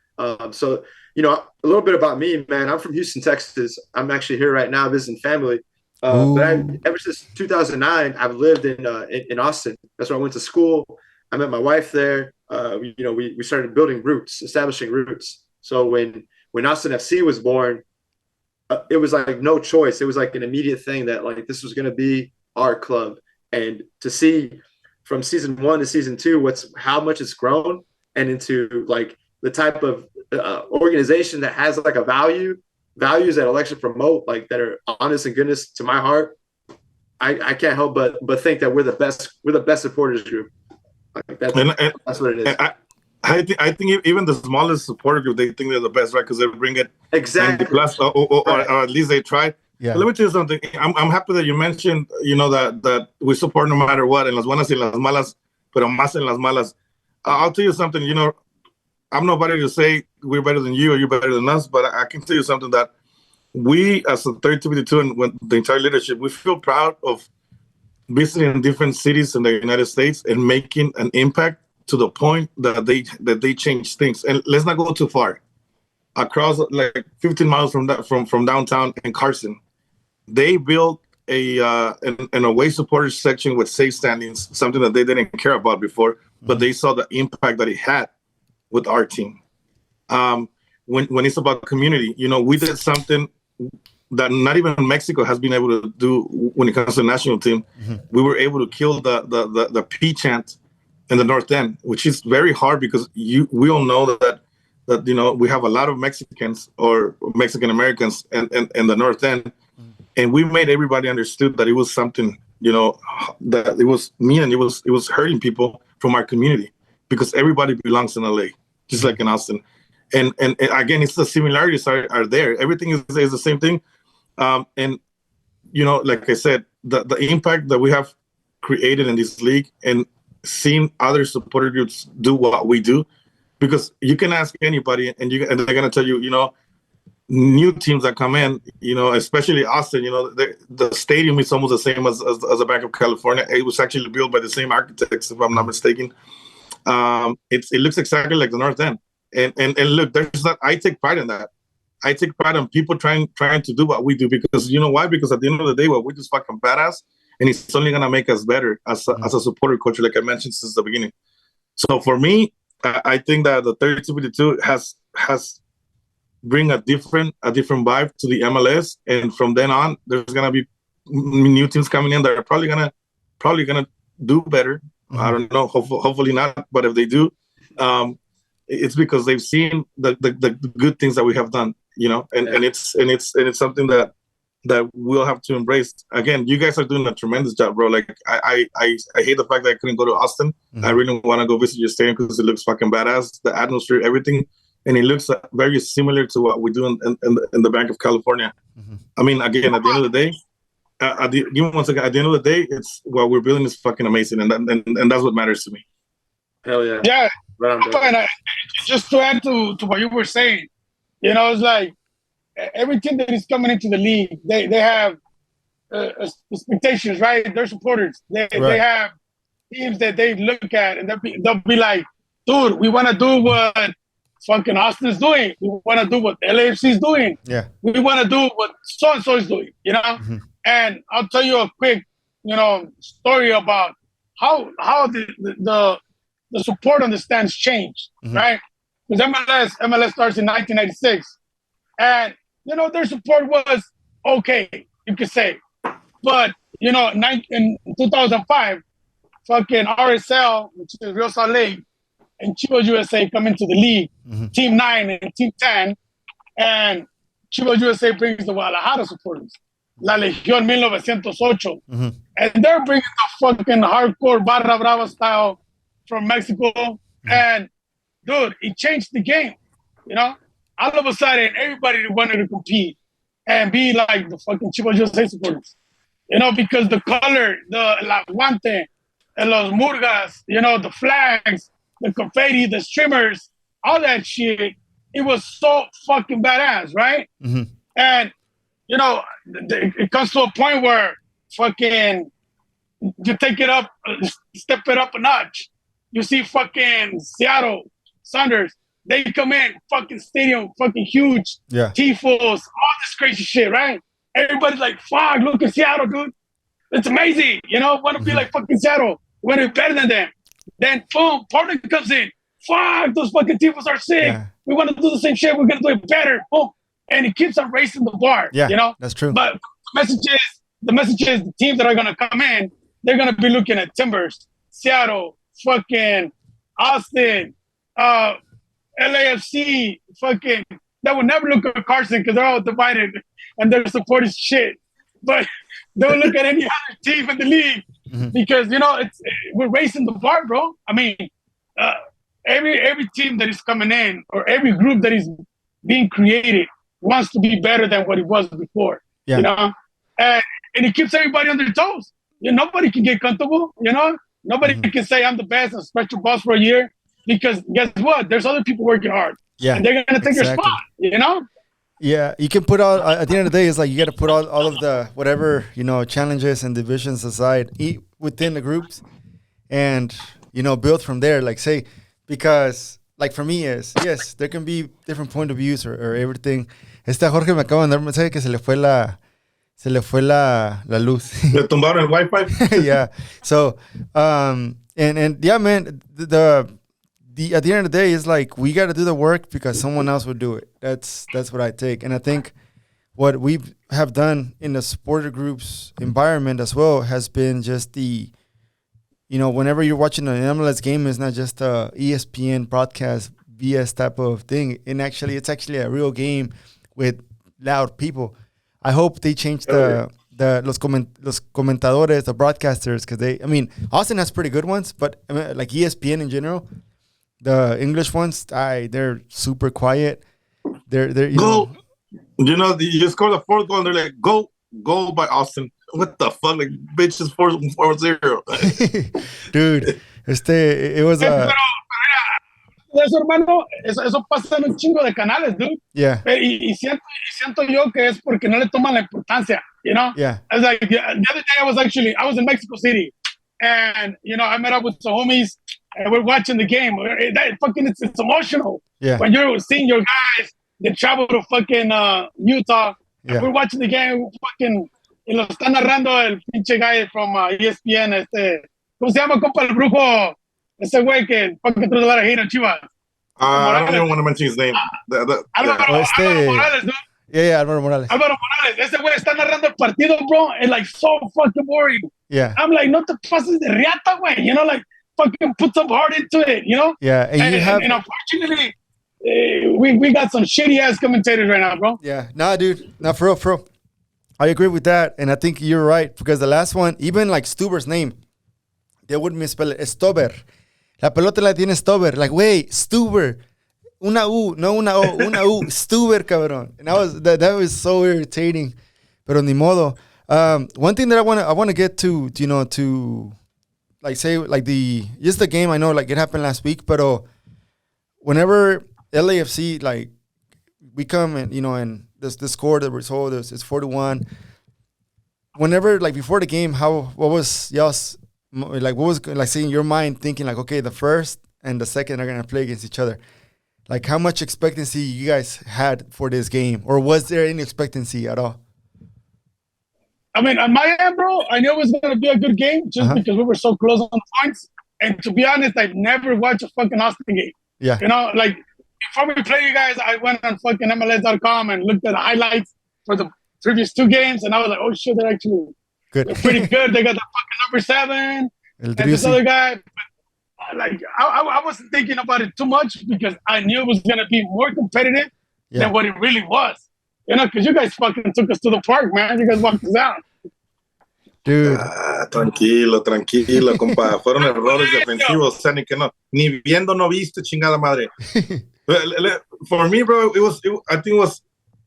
So, a little bit about me, man. I'm from Houston, Texas. I'm actually here right now visiting family. But ever since 2009, I've lived in Austin. That's where I went to school. I met my wife there. We started building roots, establishing roots. So when Austin FC was born, it was like no choice. It was like an immediate thing that like this was going to be our club. And to see from season 1 to season 2 how much it's grown and into like the type of organization that has like values that I like to promote, like that are honest and goodness to my heart. I can't help but think that we're the best supporters group. Like that's what it is. I think even the smallest supporter group, they think they're the best, right? Because they bring it exactly plus, or at least they try. Yeah. Let me tell you something. I'm happy that you mentioned, that we support no matter what, en las buenas y en las malas, pero más en las malas. I'll tell you something. I'm nobody to say we're better than you or you're better than us, but I can tell you something that we, as a 3252 and the entire leadership, we feel proud of visiting different cities in the United States and making an impact to the point that they changed things. And let's not go too far. Across like 15 miles from downtown in Carson, they built an away supporters section with safe standings, something that they didn't care about before, but they saw the impact that it had with our team. When it's about community, we did something that not even Mexico has been able to do when it comes to the national team. We were able to kill the P chant in the North End, which is very hard because we all know that we have a lot of Mexicans or Mexican Americans in the North End, and we made everybody understood that it was something, that it was me and it was hurting people from our community because everybody belongs in LA, just like in Austin. And again, it's the similarities are there. Everything is the same thing. And, like I said, the impact that we have created in this league and seeing other supporter groups do what we do, because you can ask anybody and they're going to tell you, new teams that come in, especially Austin, the stadium is almost the same as the Bank of California. It was actually built by the same architects, if I'm not mistaken. It looks exactly like the North End. And look, I take pride in that. I take pride in people trying to do what we do, because you know why? Because at the end of the day, we're just fucking badass, and it's only gonna make us better as a supporter culture, like I mentioned since the beginning. So for me, I think that the 32 has bring a different vibe to the MLS, and from then on, there's gonna be new teams coming in that are probably gonna do better. I don't know, hopefully not, but if they do, it's because they've seen the good things that we have done, and it's something that we'll have to embrace. Again, you guys are doing a tremendous job, bro. Like I hate the fact that I couldn't go to Austin. I really want to go visit your stadium because it looks fucking badass, the atmosphere, everything, and it looks very similar to what we do in the Bank of California. I mean, again, at the end of the day, give me 1 second. At the end of the day, it's what we're building is fucking amazing, and that's what matters to me. Hell yeah. Yeah. And just to add to what you were saying, it's like every team that is coming into the league, they have expectations, right? They're supporters. They have teams that they look at, and they'll be like, dude, we want to do what fucking Austin's doing. We want to do what LAFC is doing. Yeah. We want to do what so-and-so is doing, And I'll tell you a quick, story about how the support on the stands changed, right? Because MLS starts in 1996, and their support was okay, you could say, but in 2005, fucking RSL, which is Real Salt Lake, and Chivas USA come into the league, Team 9 and Team 10, and Chivas USA brings the Guadalajara supporters, La Legión 1908, and they're bringing the fucking hardcore Barra Brava style from Mexico, and dude, it changed the game. All of a sudden, everybody wanted to compete and be like the fucking Chivas USA supporters. Because the color, the guante, and los murgas, the flags, the confetti, the streamers, all that shit, it was so fucking badass, right? And it comes to a point where fucking you take it up, step it up a notch. You see fucking Seattle Sounders, they come in, fucking stadium, fucking huge, tifos, all this crazy shit, right? Everybody's like, fuck, look at Seattle, dude. It's amazing, want to be like fucking Seattle, want to be better than them. Then, boom, Portland comes in, fuck, those fucking tifos are sick. Yeah. We want to do the same shit, we're going to do it better, boom. And it keeps on raising the bar, That's true. But the message is the teams that are going to come in, they're going to be looking at Timbers, Seattle, fucking Austin, LAFC, fucking, that would never look at Carson because they're all divided and they're supporting shit. But they'll look at any other team in the league because, we're raising the bar, bro. I mean, every team that is coming in or every group that is being created wants to be better than what it was before, And it keeps everybody on their toes. Nobody can get comfortable, Nobody can say I'm the best and special boss for a year because guess what? There's other people working hard. Yeah. And they're going to take their spot, Yeah. You can put out, at the end of the day, it's like you got to put all of the whatever, challenges and divisions aside within the groups. And build from there. Like say, because like for me is, yes, there can be different point of views or everything. Jorge me acaba de mandar un mensaje que se le fue la luz. Le tumbaron el Wi-Fi. Yeah. So, and yeah, man, the at the end of the day, it's like we got to do the work because someone else will do it. That's what I take. And I think what we have done in the supporter groups environment as well has been just the, whenever you're watching an MLS game, it's not just a ESPN broadcast BS type of thing. And it's actually a real game with loud people. I hope they change los comentadores, the broadcasters, because Austin has pretty good ones, but like ESPN in general, the English ones, they're super quiet. They're go. You just score the fourth goal and they're like, goal by Austin. What the fuck? Like, bitch, is 4-0. Dude, it was Eso, hermano, eso pasa en un chingo de canales, dude. Yeah. Y siento yo que es porque no le toman la importancia, Yeah. I was like, the other day I was in Mexico City, and, I met up with some homies, and we're watching the game. It's emotional. Yeah. When you're seeing your guys that travel to fucking Utah, Yeah. and we're watching the game, y lo está narrando el pinche guy from ESPN, ¿cómo se llama, compa, el brujo? Ese güey que fucking threw a lot of hate on Chivas. I don't even want to mention his name. Álvaro Morales, ¿no? Yeah, Álvaro Morales. Álvaro Morales. Ese güey está narrando el partido, bro, and like so fucking boring. Yeah. I'm like, no te pases de riata, güey. Like fucking put some heart into it, Yeah, and unfortunately, we got some shitty ass commentators right now, bro. Yeah, nah, dude, for real. I agree with that, and I think you're right because the last one, even like Stuber's name, they wouldn't misspell it. Stober. La pelota la tiene Stober. Like, wait, Stuber. Una U, no una O, una U. Stuber, cabrón. And that was so irritating. Pero ni modo. One thing that I want to get to like say like just the game. I know like it happened last week, but whenever LAFC like we come and and the score, the result is 4-1. Whenever like before the game, what was y'all's like? What was like saying in your mind thinking like, okay, the first and the second are gonna play against each other? Like how much expectancy you guys had for this game, or was there any expectancy at all? I mean, on my end, bro, I knew it was gonna be a good game just because we were so close on points. And to be honest, I've never watched a fucking Austin game. Yeah. Like before we play you guys, I went on fucking MLS.com and looked at the highlights for the previous two games, and I was like, oh shit, they're actually good. They're pretty good. They got the fucking number 7 and this other guy. But, like I wasn't thinking about it too much because I knew it was gonna be more competitive than what it really was. Because you guys fucking took us to the park, man. You guys walked us out. Dude. Tranquilo, compa. Fueron errores defensivos. O sea, ni viendo no viste, chingada madre. For me, bro, I think it was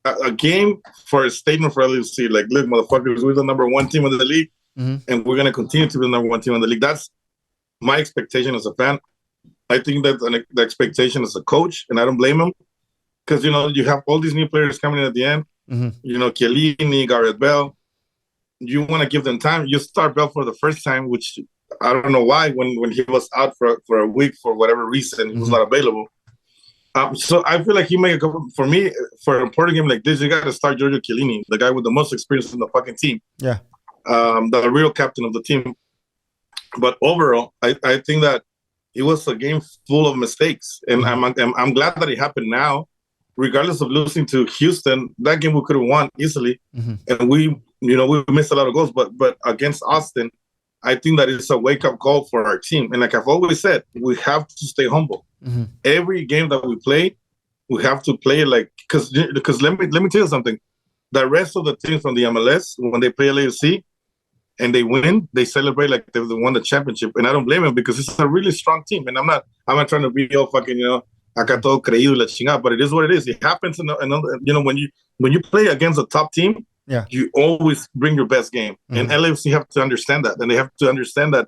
a game for a statement for LAFC. Like, look, motherfuckers, we're the number 1 team in the league, and we're going to continue to be the number 1 team in the league. That's my expectation as a fan. I think that the expectation as a coach, and I don't blame him, because, you have all these new players coming in at the end. Chiellini, Gareth Bale. You want to give them time. You start Bell for the first time, which I don't know why, when he was out for a week for whatever reason, he was not available. So I feel like he made a couple, for me, for an important game like this, you got to start Giorgio Chiellini, the guy with the most experience in the fucking team. Yeah. The real captain of the team. But overall, I think that it was a game full of mistakes. And I'm glad that it happened now. Regardless of losing to Houston, that game we could have won easily. And we missed a lot of goals. But against Austin, I think that it's a wake-up call for our team. And like I've always said, we have to stay humble. Every game that we play, we have to play like, because let me tell you something. The rest of the teams from the MLS, when they play LAFC and they win, they celebrate like they won the championship. And I don't blame them because it's a really strong team. And I'm not trying to be all fucking, acá todo creído y la chingada, but it is what it is. It happens, when you play against a top team, you always bring your best game. And LAFC have to understand that. And they have to understand that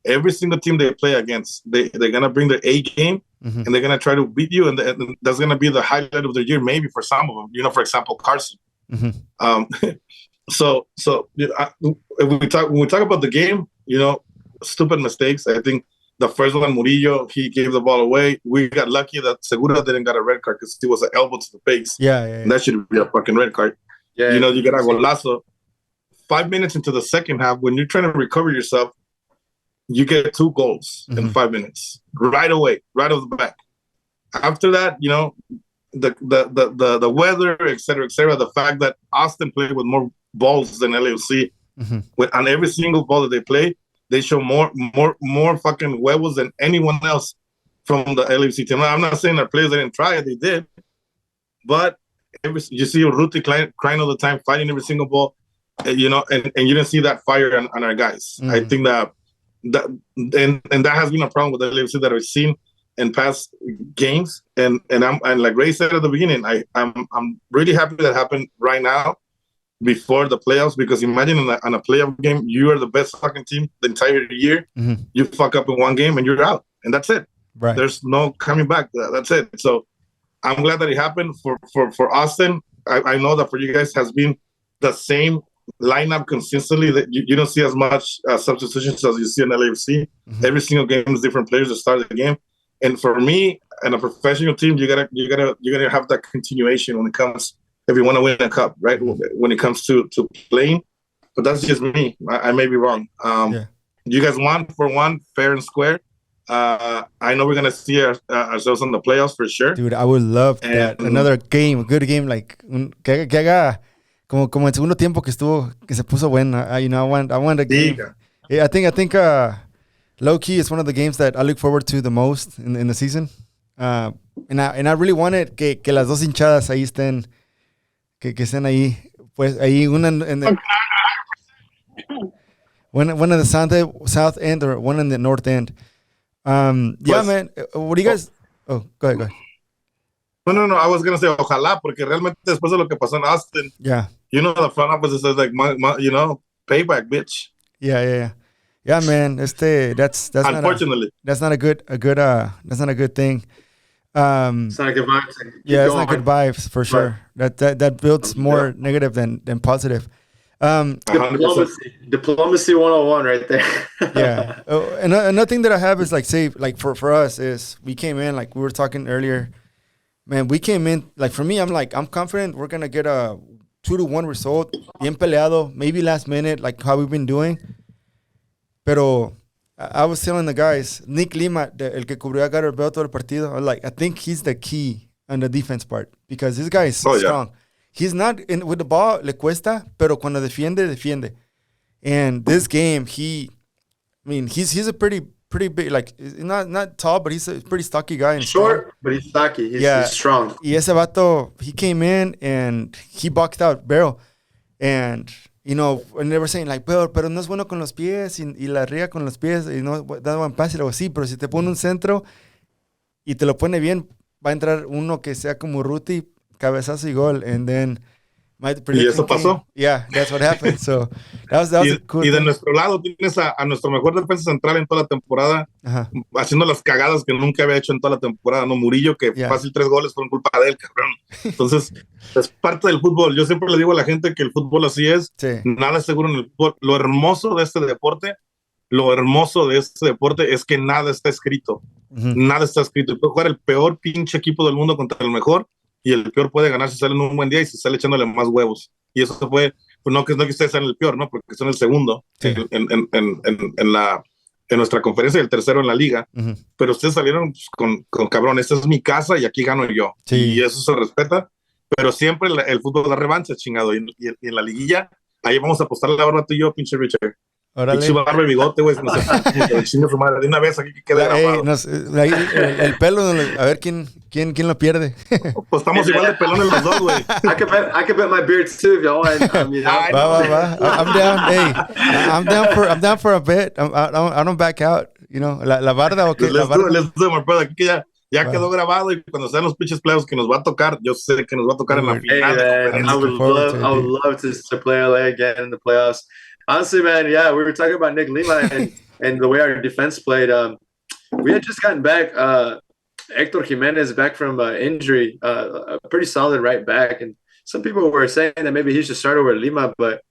every single team they play against, they're going to bring their A game, and they're going to try to beat you. And that's going to be the highlight of the year, maybe for some of them. For example, Carson. So when we talk about the game, stupid mistakes, I think The first one, Murillo, he gave the ball away. We got lucky that Segura didn't get a red card because he was an elbow to the face. Yeah. And that should be a fucking red card. Yeah. You know, you get a golazo. 5 minutes into the second half, when you're trying to recover yourself, you get 2 goals in 5 minutes. Right away, right off the back. After that, you know, the weather, et cetera, the fact that Austin played with more balls than LAFC, on every single ball that they play, they show more fucking huevos than anyone else from the LAFC team. I'm not saying that players didn't try it, they did, but you see Ruti crying all the time, fighting every single ball, you know, and you didn't see that fire on our guys. I think that has been a problem with the LAFC that I've seen in past games, and like Ray said at the beginning, I'm really happy that happened right now before the playoffs, because imagine on a playoff game, you are the best fucking team the entire year. You fuck up in one game and you're out, and that's it. Right. There's no coming back. That's it. So I'm glad that it happened for Austin. I know that for you guys has been the same lineup consistently, that you don't see as much substitutions as you see in LAFC. Every single game is different players that start the game. And for me, and a professional team, you gotta have that continuation when it comes, if you want to win a cup, right? When it comes to playing. But that's just me. I may be wrong. You guys won for one, fair and square. I know we're gonna see ourselves in the playoffs for sure. Dude, I would love that. Another game, a good game, like que haga como el segundo tiempo que se puso bueno. You know, I want a game. Yeah, I think low key is one of the games that I look forward to the most in the season. And I really wanted que las dos hinchadas ahí estén, que estén ahí, pues ahí una en the, one in the south end or one in the north end. Yeah, man. What do you guys? Oh, go ahead. No. I was gonna say ojalá, porque realmente después de lo que pasó en Austin, you know, the front office says like, you know, payback, bitch. Yeah, man. That's unfortunately that's not a good thing. It's not a good vibe. It's not good vibes for sure. Right. That builds more negative than positive. Diplomacy 101 right there. Yeah. Another thing that I have is like, say, like for us is we came in, like we were talking earlier, man, we came in, like for me, I'm confident we're going to get a 2-1 result, bien peleado, maybe last minute, like how we've been doing. Pero I was telling the guys, Nick Lima, el que cubrió a Gareth Bale todo el partido, I was like, I think he's the key on the defense part, because this guy is strong. He's not with the ball, le cuesta, pero cuando defiende. And this game, he's a pretty big, like not tall, but he's a pretty stocky guy. And short, but he's stocky. He's strong. Y ese vato, he came in and he boxed out Barrio. And, you know, and they were saying like, pero no es bueno con los pies y la riega con los pies y no da buen pase. Y luego sí, pero si te pone un centro y te lo pone bien, va a entrar uno que sea como Ruti, cabezazo y gol. And then y eso pasó. Yeah, that's what happened. So that was a cool. Y de nuestro lado tienes a nuestro mejor defensa central en toda la temporada, haciendo las cagadas que nunca había hecho en toda la temporada, ¿no? Murillo, que fácil 3 goles fueron culpa de él, cabrón. Entonces, es parte del fútbol. Yo siempre le digo a la gente que el fútbol así es. Sí. Nada es seguro en el fútbol. Lo hermoso de este deporte es que nada está escrito. Nada está escrito. Puede jugar el peor pinche equipo del mundo contra el mejor, y el peor puede ganar si sale en un buen día y si sale echándole más huevos. Y eso fue, pues no que ustedes sean el peor, ¿no? Porque son el segundo en nuestra conferencia y el tercero en la liga. Pero ustedes salieron pues, con cabrón, esta es mi casa y aquí gano yo. Sí. Y eso se respeta. Pero siempre el fútbol da revancha, chingado. Y en la liguilla, ahí vamos a apostar la barba tú y yo, pinche Richard. Pinche barba y bigote, güey. No sé, chingo su madre. De una vez aquí que quede grabado. El pelo, a ver quién lo pierde. Pues estamos igual de pelones los dos, güey. I could bet my beard too if y'all want. Va. I'm down for a bet. I don't back out. You know, la barda o qué. Let's do it, my brother. Aquí que ya quedó grabado, y cuando sean los pinches playoffs que nos va a tocar, yo sé que nos va a tocar en la final. I would love to play LA again in the playoffs. Honestly, man, yeah, we were talking about Nick Lima and the way our defense played. We had just gotten back Hector Jimenez back from injury, a pretty solid right back. And some people were saying that maybe he should start over Lima, but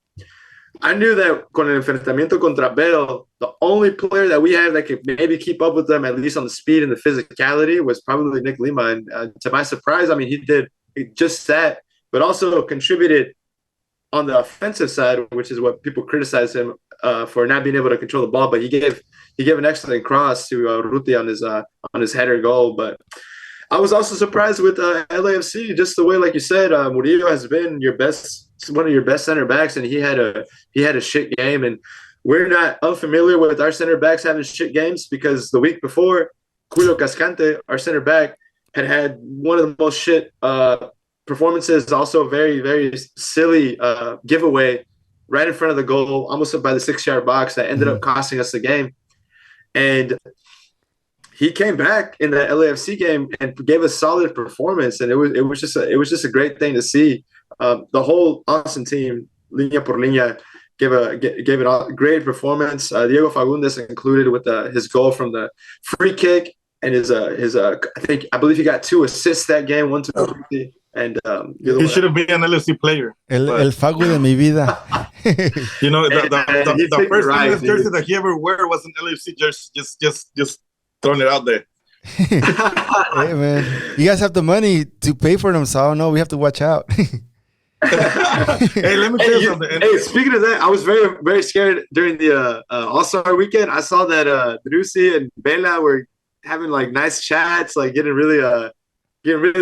I knew that con el enfrentamiento contra Bell, the only player that we have that could maybe keep up with them, at least on the speed and the physicality, was probably Nick Lima. And to my surprise, I mean, he did just that, but also contributed on the offensive side, which is what people criticize him for not being able to control the ball. But he gave an excellent cross to Ruti on his header goal. But I was also surprised with LAFC, just the way, like you said, Murillo has been one of your best center backs, and he had a shit game. And we're not unfamiliar with our center backs having shit games, because the week before, Julio Cascante, our center back, had one of the most shit performances. Also, very, very silly giveaway right in front of the goal, almost up by the 6-yard box, that ended up costing us the game. And he came back in the LAFC game and gave a solid performance, and it was just a great thing to see. The whole Austin team, línea por línea, gave a great performance. Diego Fagundes included with his goal from the free kick, and I believe he got 2 assists that game, 1 to 50. And he should have been an LFC player. El Fagu de mi vida. You know, the first LFC jersey that he ever wore was an LFC jersey. Just throwing it out there. Hey man, you guys have the money to pay for them, so I don't know. We have to watch out. Hey, let me tell you something. Hey, speaking of that, I was very, very scared during the All-Star weekend. I saw that Drusi and Bela were having like nice chats, like getting really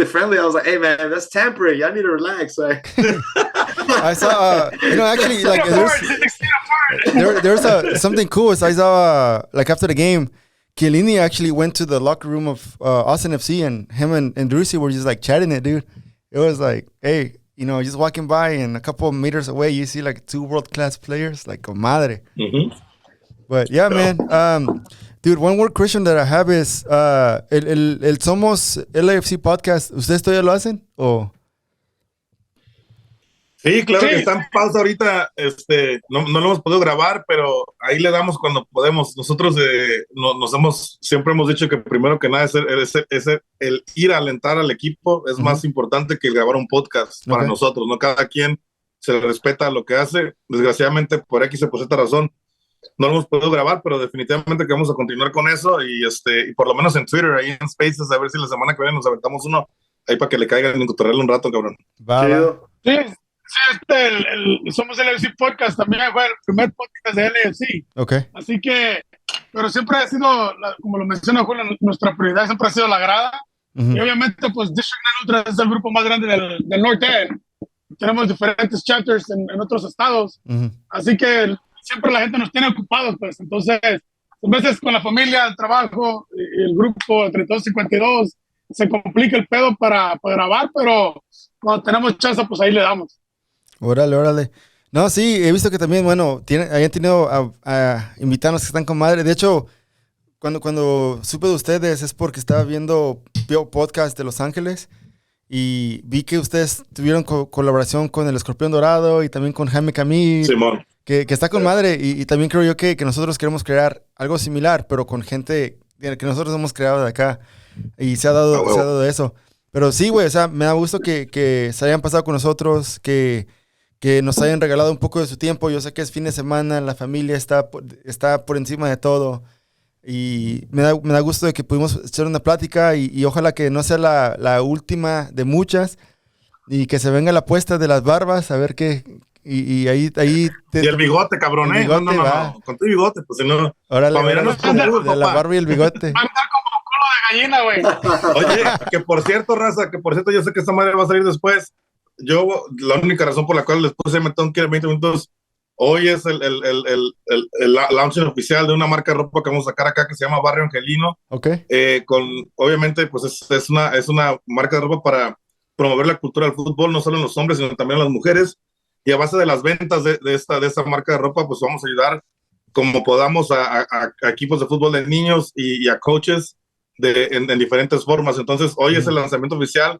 friendly. I was like, hey man, that's tampering. Y'all need to relax. Like, I saw, actually, like there's something cool. So I saw, like after the game, Chiellini actually went to the locker room of Austin FC, and him and Drusi were just like chatting it, dude. It was like, hey, just walking by, and a couple of meters away, you see like 2 world-class players, like comadre. Mm-hmm. But yeah, man. Dude, one more question that I have is, el Somos LAFC Podcast, ¿ustedes todavía lo hacen? ¿O? Sí, claro que está en pausa ahorita. No lo hemos podido grabar, pero ahí le damos cuando podemos. Nosotros siempre hemos dicho que primero que nada es el ir a alentar al equipo es más importante que el grabar un podcast para nosotros, ¿no? Cada quien se le respeta lo que hace. Desgraciadamente, por X por esta razón, no lo hemos podido grabar, pero definitivamente que vamos a continuar con eso y por lo menos en Twitter, ahí en Spaces, a ver si la semana que viene nos aventamos uno ahí para que le caigan y encontrarle un rato, cabrón. Sí, Somos LAFC Podcast, también fue el primer podcast de LAFC. Okay. Así que, pero siempre ha sido, como lo menciona Julio, nuestra prioridad siempre ha sido la grada. Y obviamente, pues, District 9 Ultra es el grupo más grande del norte. Tenemos diferentes chapters en otros estados. Así que siempre la gente nos tiene ocupados, pues. Entonces, a veces con la familia, el trabajo, y el grupo 3252, se complica el pedo para grabar, pero cuando tenemos chance, pues ahí le damos. Órale. No, sí, he visto que también, bueno, hayan tenido a invitados que están con madre. De hecho, cuando supe de ustedes es porque estaba viendo podcast de Los Ángeles y vi que ustedes tuvieron colaboración con el Escorpión Dorado y también con Jaime Camil. Simón. Que está con madre y también creo yo que nosotros queremos crear algo similar, pero con gente que nosotros hemos creado de acá y se ha dado eso. Pero sí, güey, o sea, me da gusto que se hayan pasado con nosotros, que nos hayan regalado un poco de su tiempo. Yo sé que es fin de semana, la familia está por encima de todo y me da gusto de que pudimos echar una plática y ojalá que no sea la última de muchas y que se venga la apuesta de las barbas, a ver qué. Y ahí y el bigote, cabrón, el bigote, no. Con tu bigote, pues si no. Órale, de la barba y el bigote. Va a estar como culo de gallina, güey. Oye, que por cierto, raza, yo sé que esta madre va a salir después. Yo, la única razón por la cual les puse me tengo que ir 20 minutos. Hoy es el launching oficial de una marca de ropa que vamos a sacar acá que se llama Barrio Angelino. Okay. Obviamente, pues es una marca de ropa para promover la cultura del fútbol, no solo en los hombres, sino también en las mujeres. Y a base de las ventas de esta marca de ropa, pues vamos a ayudar como podamos a equipos de fútbol de niños y a coaches en diferentes formas. Entonces, hoy es el lanzamiento oficial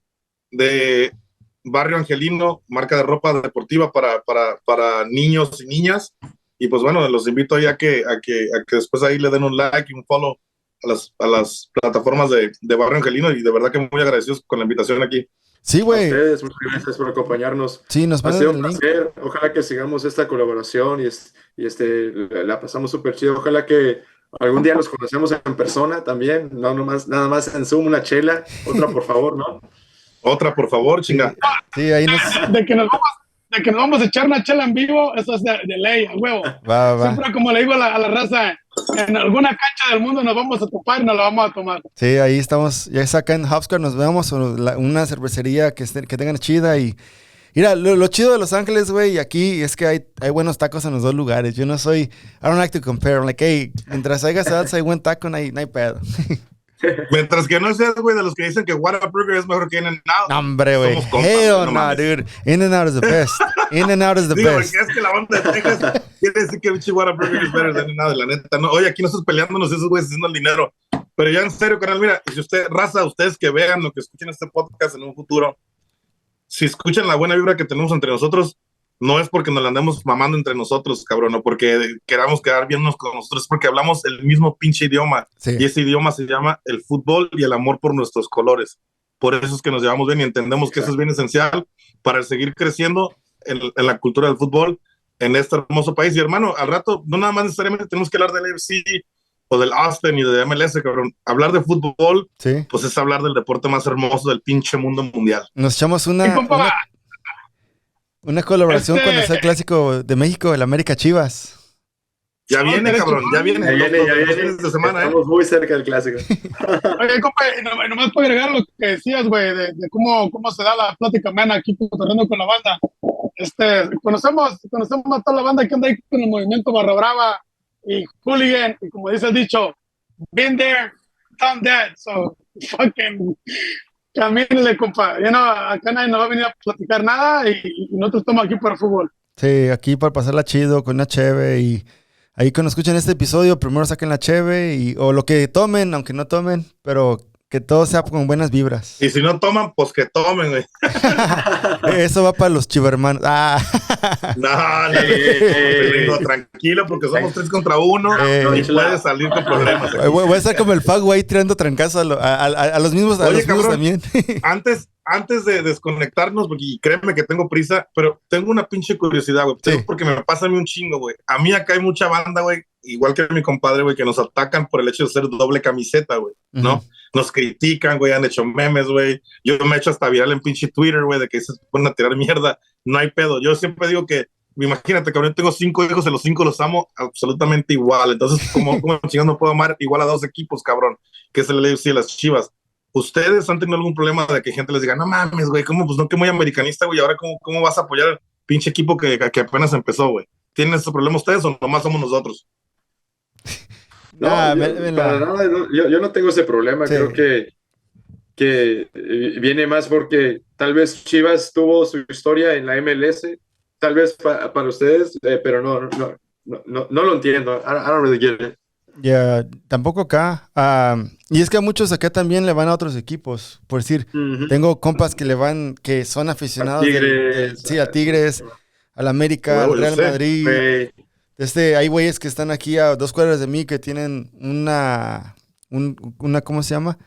de Barrio Angelino, marca de ropa deportiva para niños y niñas. Y pues bueno, los invito ya a que después ahí le den un like y un follow a las plataformas de Barrio Angelino, y de verdad que muy agradecidos con la invitación aquí. Sí, A güey. ustedes, muchas gracias por acompañarnos. Sí, nos Ha mandan sido el un link. placer. Ojalá que sigamos esta colaboración la pasamos súper chido. Ojalá que algún día nos conocemos en persona también. No nomás, nada más en Zoom, una chela. Otra, por favor, ¿no? Otra, por favor, Sí, chinga. sí, ahí nos... De que nos vamos a echar una chela en vivo, eso es de ley, a huevo. Va. Siempre como le digo a la raza, en alguna cancha del mundo nos vamos a topar y nos la vamos a tomar. Sí, ahí estamos. Ya sea acá en Hubscar nos vemos, o una cervecería que tengan chida. Y mira, lo chido de Los Ángeles, güey, aquí es que hay buenos tacos en los dos lugares. Yo no soy, I don't like to compare. I'm like, hey, mientras haya salsa y buen taco, no hay pedo. Mientras que no seas, güey, de los que dicen que Whataburger es mejor que In-N-Out. No, hombre, güey. Somos compas, Hell no no, mames. dude. In-N-Out is the best. In-N-Out is the Digo, best. porque es que la banda de Texas quiere decir que el Whataburger es better than In-N-Out, la neta. No, oye, aquí no estás peleándonos esos güeyes haciendo el dinero. Pero ya en serio, carnal, mira, y si usted, raza, ustedes que vean o que escuchen este podcast en un futuro, si escuchan la buena vibra que tenemos entre nosotros, no es porque nos la andemos mamando entre nosotros, cabrón, o porque queramos quedar bien unos con nosotros, es porque hablamos el mismo pinche idioma. Sí. Y ese idioma se llama el fútbol y el amor por nuestros colores. Por eso es que nos llevamos bien y entendemos que eso es bien esencial para seguir creciendo en la cultura del fútbol en este hermoso país. Y hermano, al rato, no nada más necesariamente tenemos que hablar del AFC o del Austin y de MLS, cabrón. Hablar de fútbol, Sí. pues es hablar del deporte más hermoso del pinche mundo mundial. Nos echamos Y, compa, una colaboración con el clásico de México, el América Chivas. Ya viene, cabrón, ya viene. Ya viene, ya Los viene. fines de semana, Estamos muy cerca del clásico. oye, compa, nomás para agregar lo que decías, güey, de cómo se da la plática amena aquí cotorreando con la banda. Conocemos a toda la banda que anda ahí con el movimiento Barra Brava y Hooligan, y como dice el dicho, been there, done that, so fucking camínele, compa. Ya no, acá nadie nos va a venir a platicar nada y nosotros estamos aquí para el fútbol. Sí, aquí para pasarla chido con una cheve y ahí cuando escuchen este episodio, primero saquen la cheve o lo que tomen, aunque no tomen, pero que todo sea con buenas vibras. Y si no toman, pues que tomen, güey. Eso va para los chivermanos. No, tranquilo, porque somos 3 contra 1 y puedes salir con problemas. Voy a estar como el fag, güey, tirando trancazos a los mismos, a Oye, los mismos cabrón, también. Antes de desconectarnos, porque créeme que tengo prisa, pero tengo una pinche curiosidad, güey. Sí. Porque me pasa a mí un chingo, güey. A mí acá hay mucha banda, güey, igual que mi compadre, güey, que nos atacan por el hecho de ser doble camiseta, güey, ¿no? Ujú. Nos critican, güey, han hecho memes, güey. Yo me he hecho hasta viral en pinche Twitter, güey, de que se ponen a tirar mierda. No hay pedo. Yo siempre digo que, imagínate, cabrón, tengo 5 hijos, y los 5 los amo absolutamente igual. Entonces, ¿cómo chingado no puedo amar igual a 2 equipos, cabrón? Que es el LAFC y las Chivas. ¿Ustedes han tenido algún problema de que gente les diga, no mames, güey, ¿cómo? Pues no, que muy americanista, güey, ahora ¿cómo vas a apoyar al pinche equipo que apenas empezó, güey? ¿Tienen ese problema ustedes o nomás somos nosotros? No, para nada, yo no tengo ese problema. Sí. Creo que viene más porque tal vez Chivas tuvo su historia en la MLS, tal vez para ustedes, pero no lo entiendo. I don't really get it. Ya, tampoco acá. Y es que a muchos acá también le van a otros equipos. Por decir, tengo compas que le van, que son aficionados a Tigres, al América, al Real Madrid. Hay güeyes que están aquí a 2 cuadras de mí que tienen una ¿cómo se llama?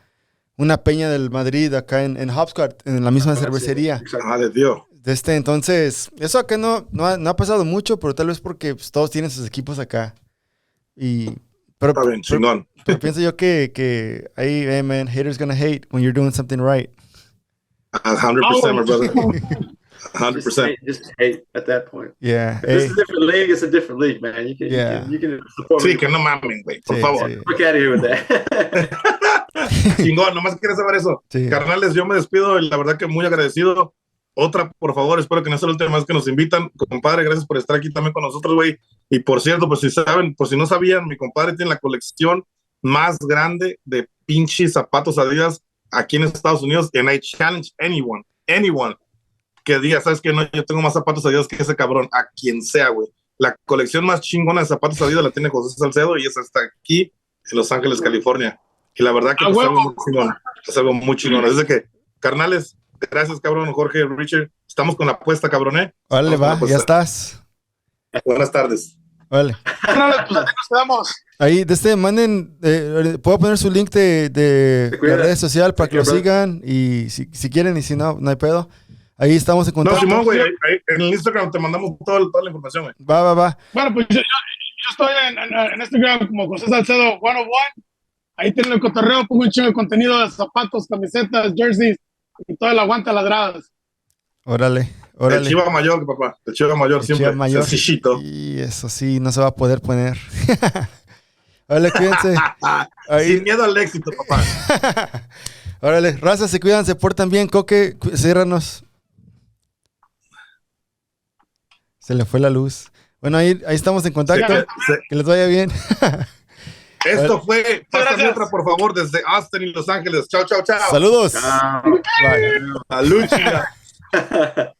Una peña del Madrid acá en Hopscott, en la misma cervecería. De Dios. Entonces, eso acá no ha pasado mucho, pero tal vez porque pues, todos tienen sus equipos acá. Pero Está bien, chingón. Pero pienso yo que ahí, hey man, haters gonna hate when you're doing something right. 100%, my brother. 100%. Just hate at that point. Yeah. If this is a different league, it's a different league, man. You can support Sí, me. que no mamen, güey, por favor. Sí. Look out of here with that. Chingón, nomás quieres saber eso. Sí. Carnales, yo me despido y la verdad que muy agradecido. Otra, por favor, espero que no sea la última vez que nos invitan. Compadre, gracias por estar aquí también con nosotros, güey. Y por cierto, pues si no sabían, mi compadre tiene la colección más grande de pinches zapatos Adidas aquí en Estados Unidos. And I challenge anyone que diga, ¿sabes qué? No, yo tengo más zapatos Adidas que ese cabrón, a quien sea, güey. La colección más chingona de zapatos Adidas la tiene José Salcedo y esa está aquí en Los Ángeles, California. Y la verdad que pues, es algo muy chingón. Así que, carnales, gracias, cabrón, Jorge, Richard. Estamos con la apuesta, cabrón, Vale, va, ya estás. Buenas tardes. Vale. Pues así nos quedamos. Ahí, manden, puedo poner su link de la red social para que lo sigan y si quieren y si no, no hay pedo. Ahí estamos en contacto. No, Simón, güey, en el Instagram te mandamos toda la información, güey. Va. Bueno, pues yo estoy en Instagram como José Salcedo 101. Ahí tienen el cotorreo, pongo un chingo de contenido de zapatos, camisetas, jerseys y todo el aguante a las gradas. Órale. El Chiva Mayor, papá. El Chiva Mayor El siempre. Chiva Mayor. Sencillito. Y eso sí, no se va a poder poner. Órale, cuídense. Sin miedo al éxito, papá. Órale, raza, se cuidan, se portan bien. Coque, ciérranos. Se le fue la luz. Bueno, ahí estamos en contacto. Que les vaya bien. Esto fue Pásame Otra, por favor, desde Austin y Los Ángeles. Chao. Saludos. Chao. Bye. Salud, China.